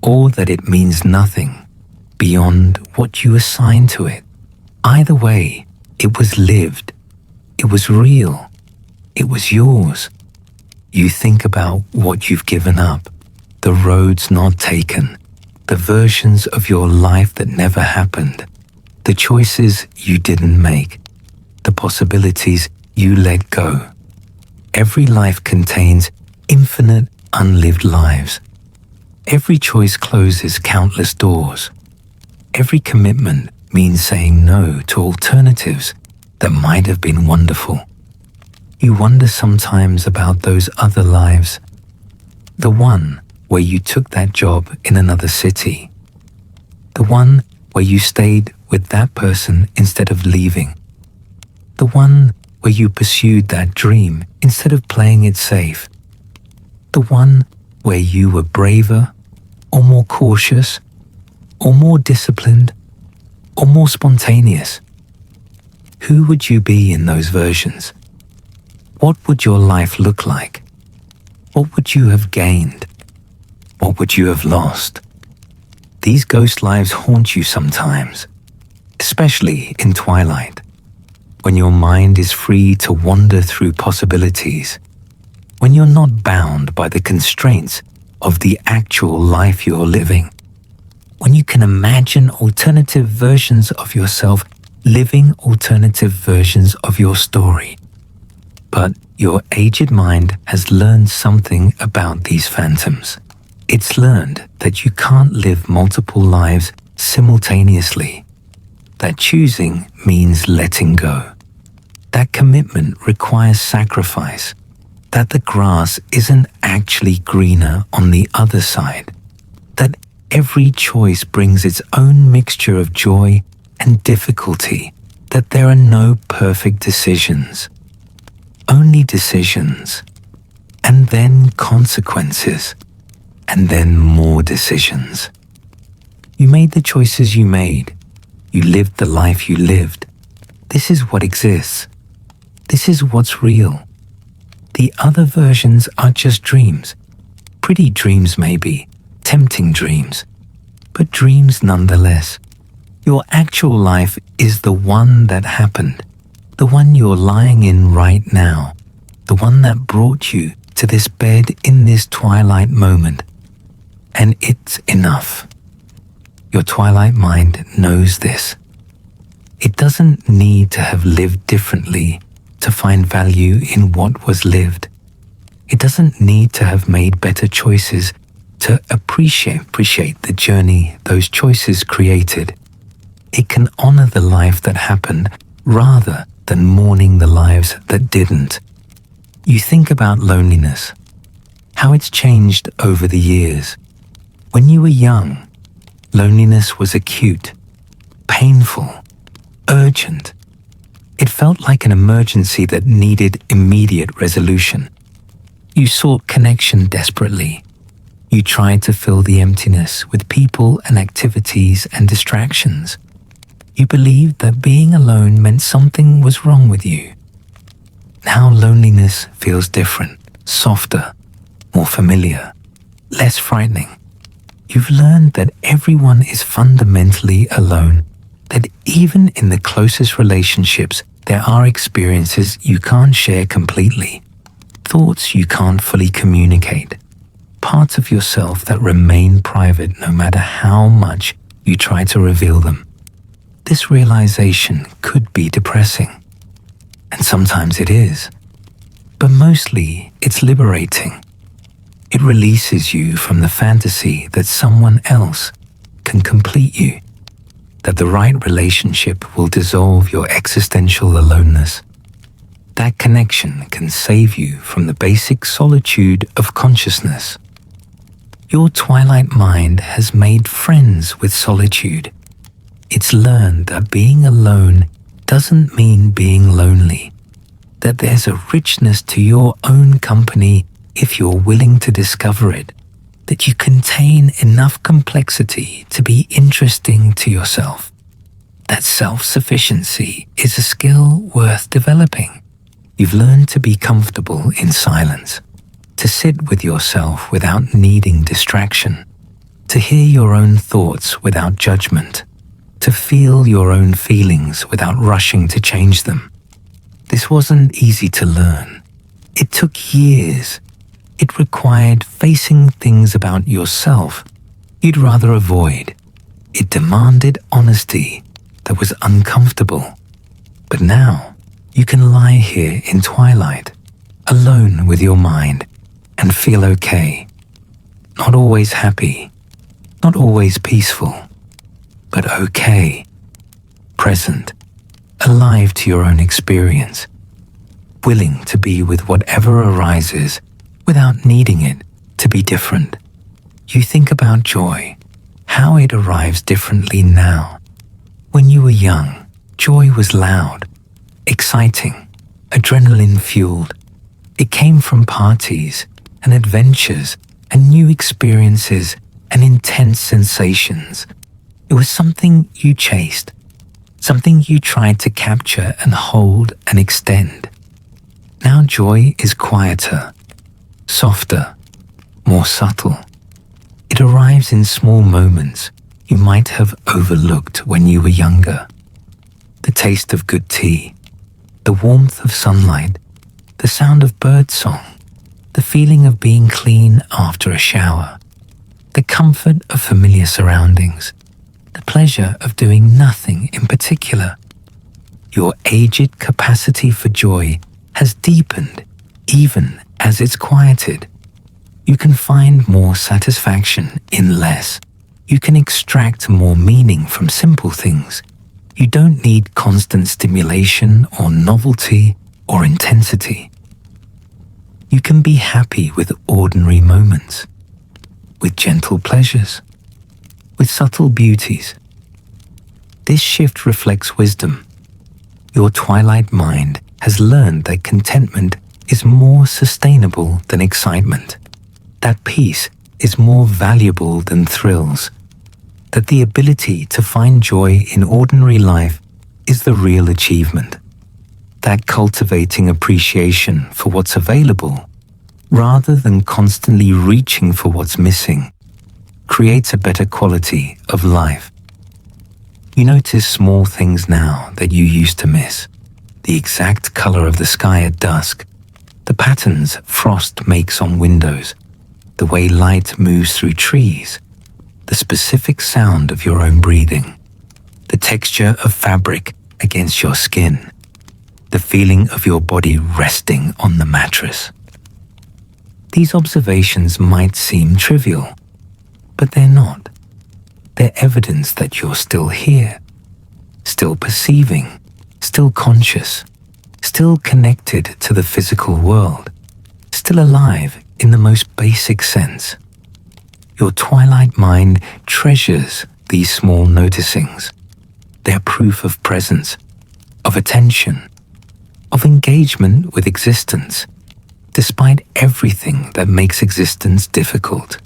or that it means nothing beyond what you assign to it. Either way, it was lived, it was real, it was yours. You think about what you've given up, the roads not taken, the versions of your life that never happened, the choices you didn't make, the possibilities you let go. Every life contains infinite unlived lives. Every choice closes countless doors. Every commitment means saying no to alternatives that might have been wonderful. You wonder sometimes about those other lives. The one where you took that job in another city. The one where you stayed with that person instead of leaving. The one where you pursued that dream instead of playing it safe. The one where you were braver, or more cautious, or more disciplined, or more spontaneous. Who would you be in those versions? What would your life look like? What would you have gained? What would you have lost? These ghost lives haunt you sometimes, especially in twilight, when your mind is free to wander through possibilities, when you're not bound by the constraints of the actual life you're living, when you can imagine alternative versions of yourself living alternative versions of your story. But your aged mind has learned something about these phantoms. It's learned that you can't live multiple lives simultaneously, that choosing means letting go, that commitment requires sacrifice, that the grass isn't actually greener on the other side, that every choice brings its own mixture of joy and difficulty, that there are no perfect decisions, only decisions, and then consequences, and then more decisions. You made the choices you made. You lived the life you lived. This is what exists. This is what's real. The other versions are just dreams. Pretty dreams maybe, tempting dreams, but dreams nonetheless. Your actual life is the one that happened, the one you're lying in right now, the one that brought you to this bed in this twilight moment. And it's enough. Your twilight mind knows this. It doesn't need to have lived differently to find value in what was lived. It doesn't need to have made better choices to appreciate the journey those choices created. It can honor the life that happened rather than mourning the lives that didn't. You think about loneliness, how it's changed over the years. When you were young, loneliness was acute, painful, urgent. It felt like an emergency that needed immediate resolution. You sought connection desperately. You tried to fill the emptiness with people and activities and distractions. You believed that being alone meant something was wrong with you. Now loneliness feels different, softer, more familiar, less frightening. You've learned that everyone is fundamentally alone, that even in the closest relationships, there are experiences you can't share completely, thoughts you can't fully communicate, parts of yourself that remain private no matter how much you try to reveal them. This realization could be depressing, and sometimes it is, but mostly it's liberating. It releases you from the fantasy that someone else can complete you, that the right relationship will dissolve your existential aloneness. That connection can save you from the basic solitude of consciousness. Your twilight mind has made friends with solitude. It's learned that being alone doesn't mean being lonely, that there's a richness to your own company if you're willing to discover it, that you contain enough complexity to be interesting to yourself, that self-sufficiency is a skill worth developing. You've learned to be comfortable in silence, to sit with yourself without needing distraction, to hear your own thoughts without judgment, to feel your own feelings without rushing to change them. This wasn't easy to learn. It took years. It required facing things about yourself you'd rather avoid. It demanded honesty that was uncomfortable. But now, you can lie here in twilight, alone with your mind, and feel okay. Not always happy, not always peaceful, but okay. Present, alive to your own experience, willing to be with whatever arises without needing it to be different. You think about joy, how it arrives differently now. When you were young, joy was loud, exciting, adrenaline-fueled. It came from parties and adventures and new experiences and intense sensations. It was something you chased, something you tried to capture and hold and extend. Now joy is quieter, softer, more subtle. It arrives in small moments you might have overlooked when you were younger. The taste of good tea, the warmth of sunlight, the sound of birdsong, the feeling of being clean after a shower, the comfort of familiar surroundings, the pleasure of doing nothing in particular. Your aged capacity for joy has deepened even as it's quieted. You can find more satisfaction in less. You can extract more meaning from simple things. You don't need constant stimulation or novelty or intensity. You can be happy with ordinary moments, with gentle pleasures, with subtle beauties. This shift reflects wisdom. Your twilight mind has learned that contentment is more sustainable than excitement, that peace is more valuable than thrills, that the ability to find joy in ordinary life is the real achievement, that cultivating appreciation for what's available, rather than constantly reaching for what's missing, creates a better quality of life. You notice small things now that you used to miss. The exact color of the sky at dusk, the patterns frost makes on windows, the way light moves through trees, the specific sound of your own breathing, the texture of fabric against your skin, the feeling of your body resting on the mattress. These observations might seem trivial, but they're not. They're evidence that you're still here, still perceiving, still conscious, still connected to the physical world, still alive in the most basic sense. Your twilight mind treasures these small noticings. They're proof of presence, of attention, of engagement with existence, despite everything that makes existence difficult.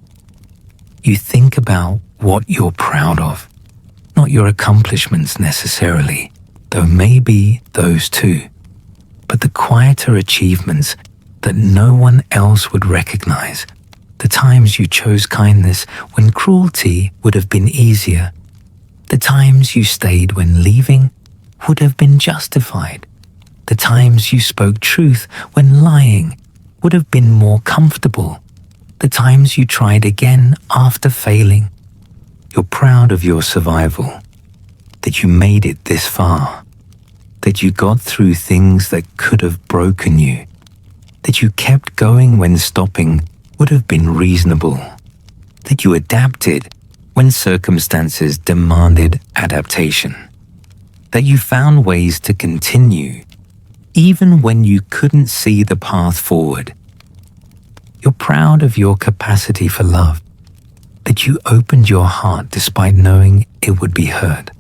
You think about what you're proud of, not your accomplishments necessarily, though maybe those too, but the quieter achievements that no one else would recognize, the times you chose kindness when cruelty would have been easier, the times you stayed when leaving would have been justified, the times you spoke truth when lying would have been more comfortable, the times you tried again after failing. You're proud of your survival, that you made it this far, that you got through things that could have broken you, that you kept going when stopping would have been reasonable, that you adapted when circumstances demanded adaptation, that you found ways to continue even when you couldn't see the path forward. You're proud of your capacity for love, that you opened your heart despite knowing it would be hurt,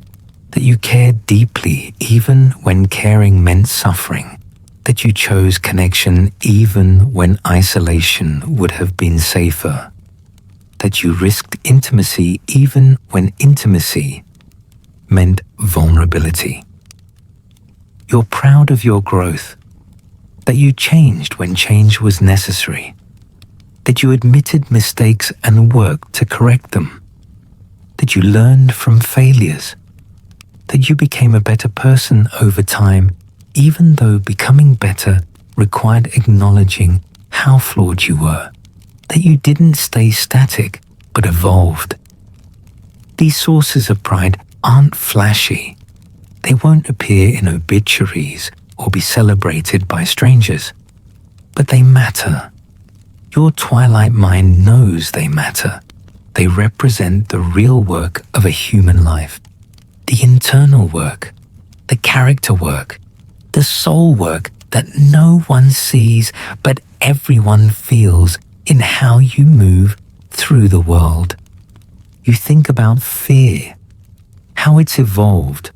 that you cared deeply even when caring meant suffering, that you chose connection even when isolation would have been safer, that you risked intimacy even when intimacy meant vulnerability. You're proud of your growth, that you changed when change was necessary, that you admitted mistakes and worked to correct them, that you learned from failures, that you became a better person over time, even though becoming better required acknowledging how flawed you were, that you didn't stay static but evolved. These sources of pride aren't flashy. They won't appear in obituaries or be celebrated by strangers, but they matter. Your twilight mind knows they matter. They represent the real work of a human life, the internal work, the character work, the soul work that no one sees but everyone feels in how you move through the world. You think about fear, how it's evolved.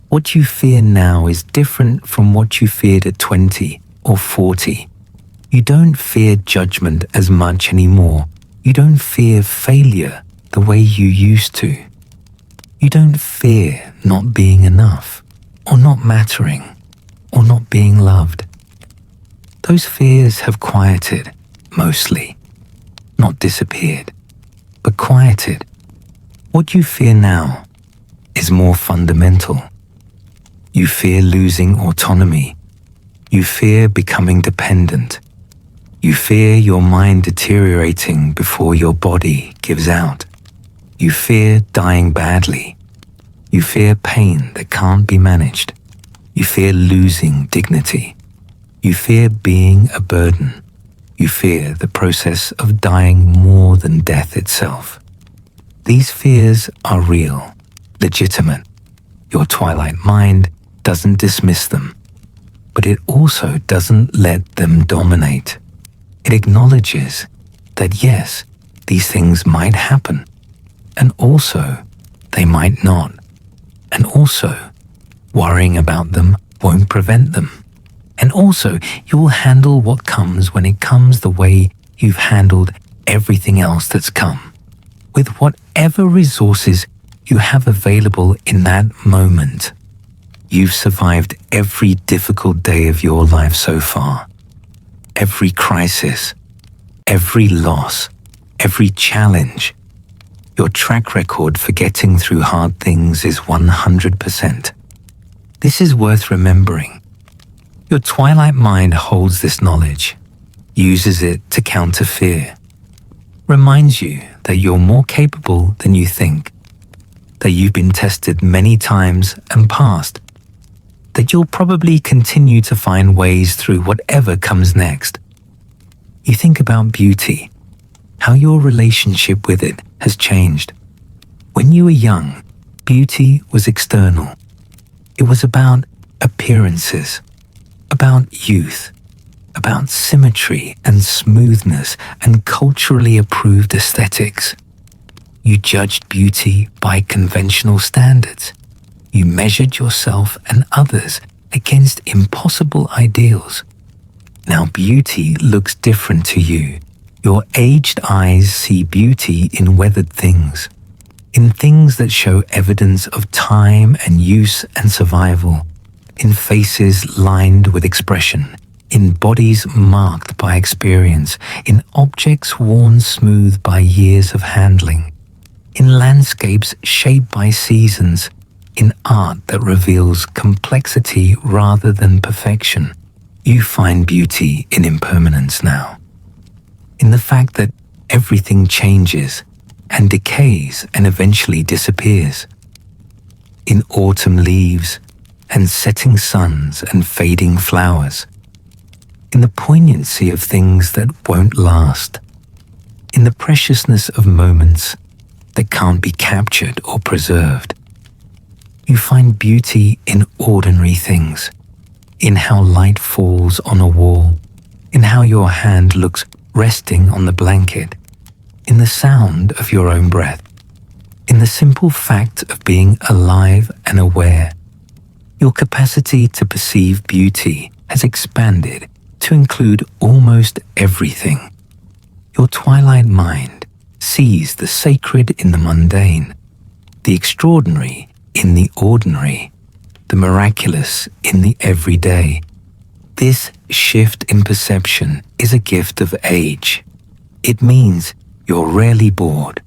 What you fear now is different from what you feared at 20 or 40. You don't fear judgment as much anymore. You don't fear failure the way you used to. You don't fear not being enough, or not mattering, or not being loved. Those fears have quieted, mostly. Not disappeared, but quieted. What you fear now is more fundamental. You fear losing autonomy. You fear becoming dependent. You fear your mind deteriorating before your body gives out. You fear dying badly. You fear pain that can't be managed. You fear losing dignity. You fear being a burden. You fear the process of dying more than death itself. These fears are real, legitimate. Your twilight mind doesn't dismiss them, but it also doesn't let them dominate. It acknowledges that yes, these things might happen, and also they might not, and also worrying about them won't prevent them, and also you will handle what comes when it comes the way you've handled everything else that's come, with whatever resources you have available in that moment. You've survived every difficult day of your life so far. Every crisis, every loss, every challenge. Your track record for getting through hard things is 100%. This is worth remembering. Your twilight mind holds this knowledge, uses it to counter fear, reminds you that you're more capable than you think, that you've been tested many times and passed, that you'll probably continue to find ways through whatever comes next. You think about beauty, how your relationship with it has changed. When you were young, beauty was external. It was about appearances, about youth, about symmetry and smoothness and culturally approved aesthetics. You judged beauty by conventional standards. You measured yourself and others against impossible ideals. Now beauty looks different to you. Your aged eyes see beauty in weathered things, in things that show evidence of time and use and survival, in faces lined with expression, in bodies marked by experience, in objects worn smooth by years of handling, in landscapes shaped by seasons, in art that reveals complexity rather than perfection. You find beauty in impermanence now, in the fact that everything changes and decays and eventually disappears, in autumn leaves and setting suns and fading flowers, in the poignancy of things that won't last, in the preciousness of moments that can't be captured or preserved. You find beauty in ordinary things, in how light falls on a wall, in how your hand looks resting on the blanket, in the sound of your own breath, in the simple fact of being alive and aware. Your capacity to perceive beauty has expanded to include almost everything. Your twilight mind sees the sacred in the mundane, the extraordinary in the ordinary, the miraculous in the everyday. This shift in perception is a gift of age. It means you're rarely bored,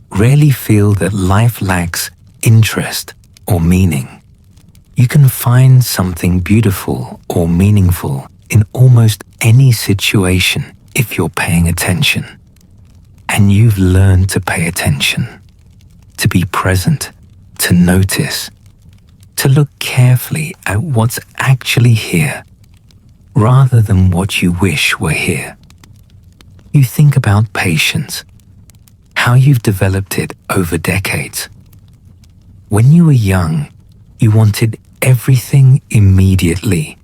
rarely feel that life lacks interest or meaning. You can find something beautiful or meaningful in almost any situation if you're paying attention. And you've learned to pay attention, to be present, to notice, to look carefully at what's actually here, rather than what you wish were here. You think about patience, how you've developed it over decades. When you were young, you wanted everything immediately.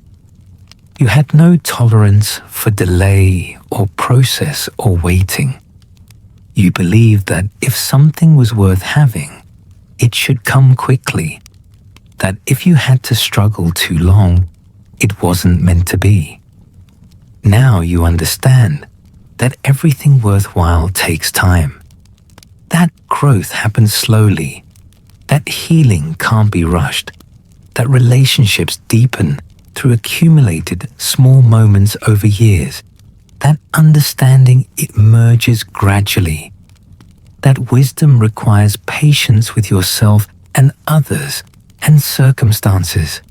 You had no tolerance for delay or process or waiting. You believed that if something was worth having, it should come quickly, that if you had to struggle too long, it wasn't meant to be. Now you understand that everything worthwhile takes time, that growth happens slowly, that healing can't be rushed, that relationships deepen through accumulated small moments over years, that understanding emerges gradually, that wisdom requires patience with yourself and others and circumstances.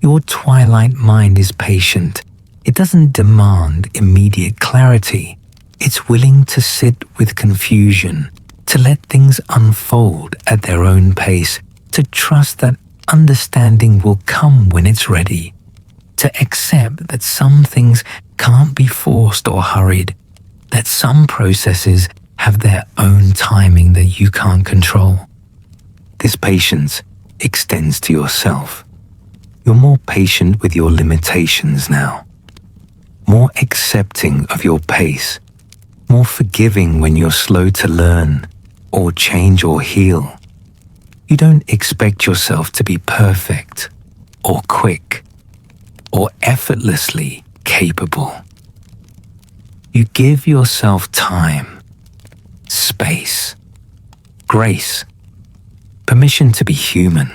Your twilight mind is patient. It doesn't demand immediate clarity. It's willing to sit with confusion, to let things unfold at their own pace, to trust that understanding will come when it's ready, to accept that some things can't be forced or hurried, that some processes have their own timing that you can't control. This patience extends to yourself. You're more patient with your limitations now, more accepting of your pace, more forgiving when you're slow to learn or change or heal. You don't expect yourself to be perfect or quick or effortlessly capable. You give yourself time, space, grace, permission to be human,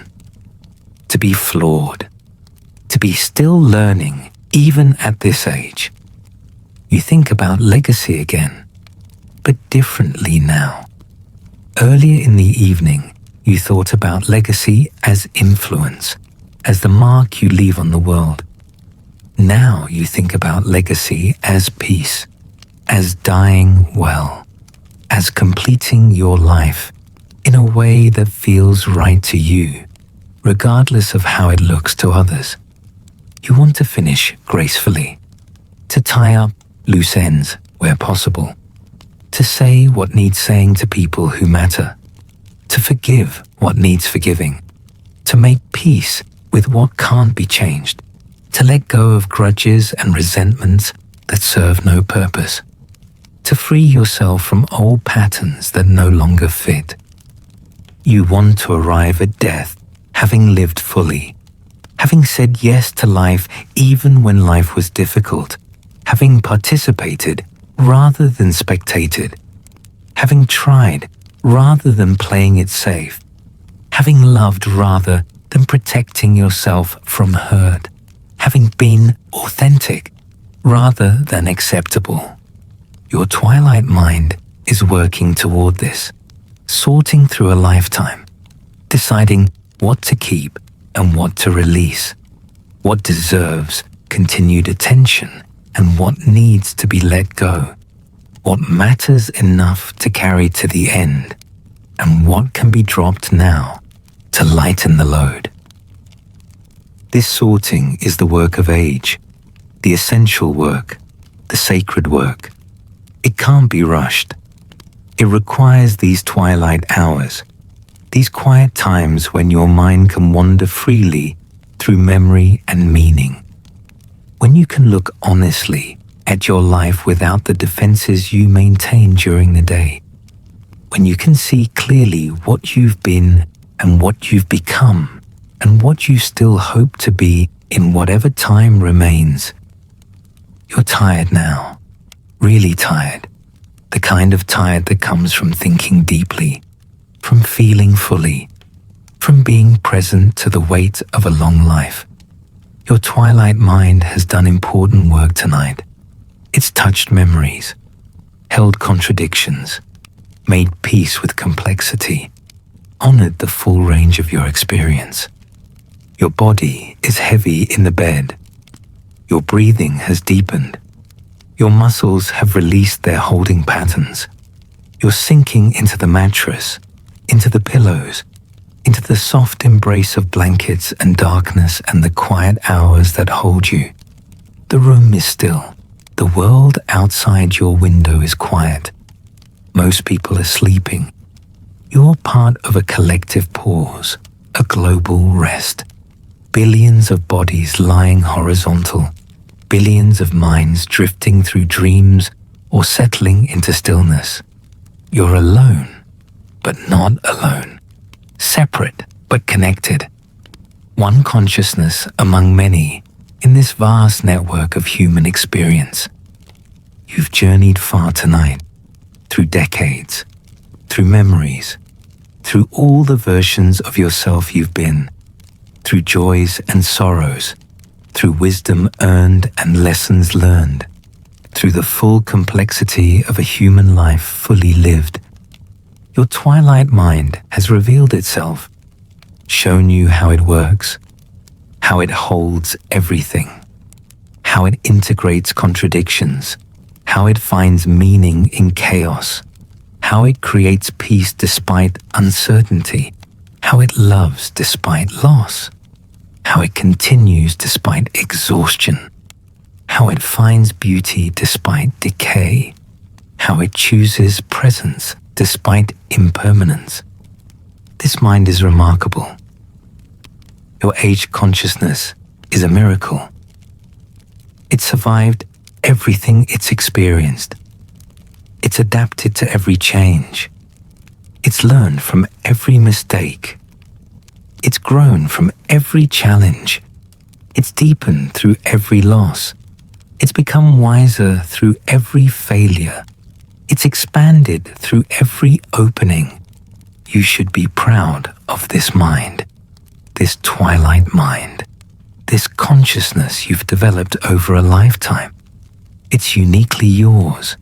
to be flawed, to be still learning even at this age. You think about legacy again, but differently now. Earlier in the evening, you thought about legacy as influence, as the mark you leave on the world. Now you think about legacy as peace, as dying well, as completing your life in a way that feels right to you. regardless of how it looks to others. You want to finish gracefully, to tie up loose ends where possible, to say what needs saying to people who matter, to forgive what needs forgiving, to make peace with what can't be changed, to let go of grudges and resentments that serve no purpose, to free yourself from old patterns that no longer fit. You want to arrive at death having lived fully, having said yes to life even when life was difficult, having participated rather than spectated, having tried rather than playing it safe, having loved rather than protecting yourself from hurt, having been authentic rather than acceptable. Your twilight mind is working toward this, sorting through a lifetime, deciding what to keep and what to release, what deserves continued attention and what needs to be let go, what matters enough to carry to the end, and what can be dropped now to lighten the load. This sorting is the work of age, the essential work, the sacred work. It can't be rushed. It requires these twilight hours, these quiet times when your mind can wander freely through memory and meaning. When you can look honestly at your life without the defenses you maintain during the day. When you can see clearly what you've been and what you've become and what you still hope to be in whatever time remains. You're tired now, really tired. The kind of tired that comes from thinking deeply, from feeling fully, from being present to the weight of a long life. Your twilight mind has done important work tonight. It's touched memories, held contradictions, made peace with complexity, honored the full range of your experience. Your body is heavy in the bed. Your breathing has deepened. Your muscles have released their holding patterns. You're sinking into the mattress, into the pillows, into the soft embrace of blankets and darkness and the quiet hours that hold you. The room is still. The world outside your window is quiet. Most people are sleeping. You're part of a collective pause, a global rest. Billions of bodies lying horizontal, billions of minds drifting through dreams or settling into stillness. You're alone, but not alone. Separate, but connected. One consciousness among many in this vast network of human experience. You've journeyed far tonight, through decades, through memories, through all the versions of yourself you've been, through joys and sorrows, through wisdom earned and lessons learned, through the full complexity of a human life fully lived. Your twilight mind has revealed itself, shown you how it works, how it holds everything, how it integrates contradictions, how it finds meaning in chaos, how it creates peace despite uncertainty, how it loves despite loss, how it continues despite exhaustion, how it finds beauty despite decay, how it chooses presence despite impermanence. This mind is remarkable. Your age consciousness is a miracle. It survived everything it's experienced. It's adapted to every change. It's learned from every mistake. It's grown from every challenge. It's deepened through every loss. It's become wiser through every failure. It's expanded through every opening. You should be proud of this mind, this twilight mind, this consciousness you've developed over a lifetime. It's uniquely yours,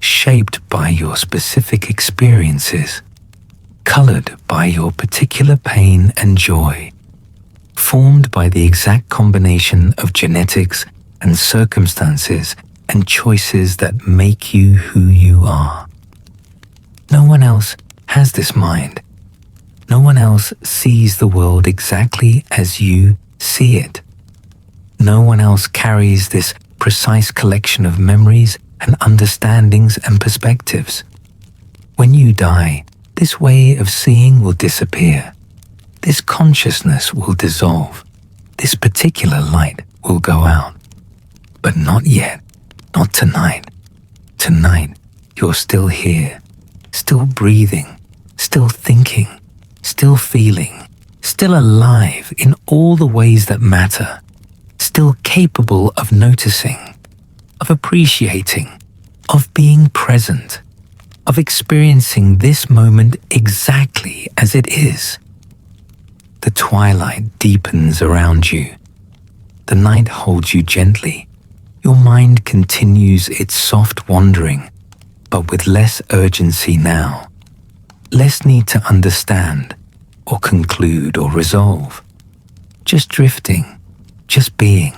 shaped by your specific experiences, colored by your particular pain and joy, formed by the exact combination of genetics and circumstances and choices that make you who you are. No one else has this mind. No one else sees the world exactly as you see it. No one else carries this precise collection of memories and understandings and perspectives. When you die, this way of seeing will disappear. This consciousness will dissolve. This particular light will go out. But not yet, not tonight. Tonight, you're still here, still breathing, still thinking, still feeling, still alive in all the ways that matter, still capable of noticing, of appreciating, of being present, of experiencing this moment exactly as it is. The twilight deepens around you. The night holds you gently. Your mind continues its soft wandering, but with less urgency now. Less need to understand, or conclude, or resolve. Just drifting, just being,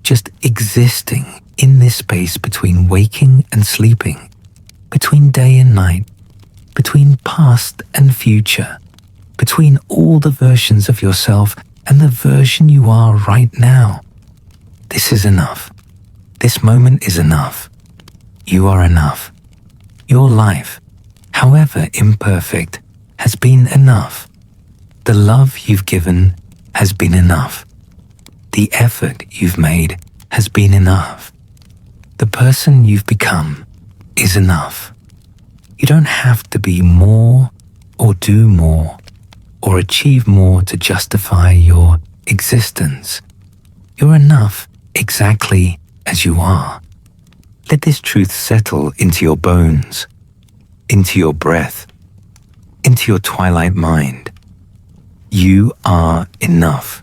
just existing in this space between waking and sleeping, between day and night, between past and future, between all the versions of yourself and the version you are right now. This is enough. This moment is enough. You are enough. Your life, however imperfect, has been enough. The love you've given has been enough. The effort you've made has been enough. The person you've become is enough. You don't have to be more or do more or achieve more to justify your existence. You're enough exactly as you are. Let this truth settle into your bones, into your breath, into your twilight mind. You are enough.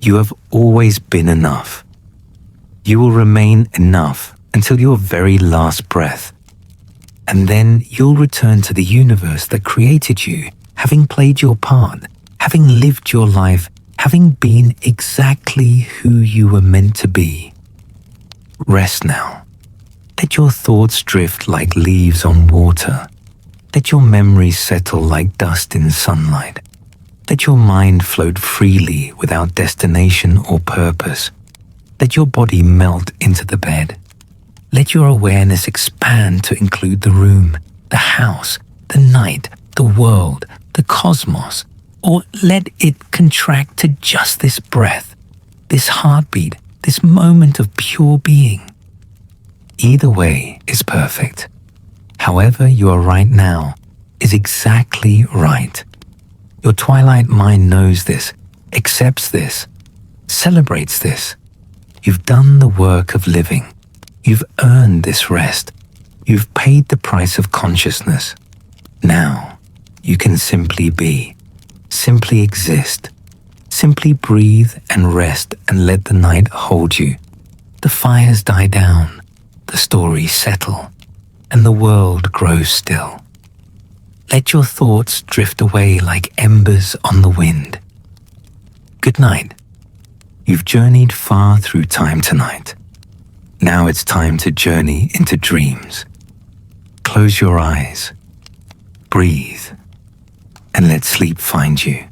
You have always been enough. You will remain enough until your very last breath. And then you'll return to the universe that created you, having played your part, having lived your life, having been exactly who you were meant to be. Rest now. Let your thoughts drift like leaves on water. Let your memories settle like dust in sunlight. Let your mind float freely without destination or purpose. Let your body melt into the bed. Let your awareness expand to include the room, the house, the night, the world, the cosmos, or let it contract to just this breath, this heartbeat, this moment of pure being. Either way is perfect. However you are right now is exactly right. Your twilight mind knows this, accepts this, celebrates this. You've done the work of living. You've earned this rest. You've paid the price of consciousness. Now, you can simply be, simply exist, simply breathe and rest and let the night hold you. The fires die down, the stories settle, and the world grows still. Let your thoughts drift away like embers on the wind. Good night. You've journeyed far through time tonight. Now it's time to journey into dreams. Close your eyes, breathe, and let sleep find you.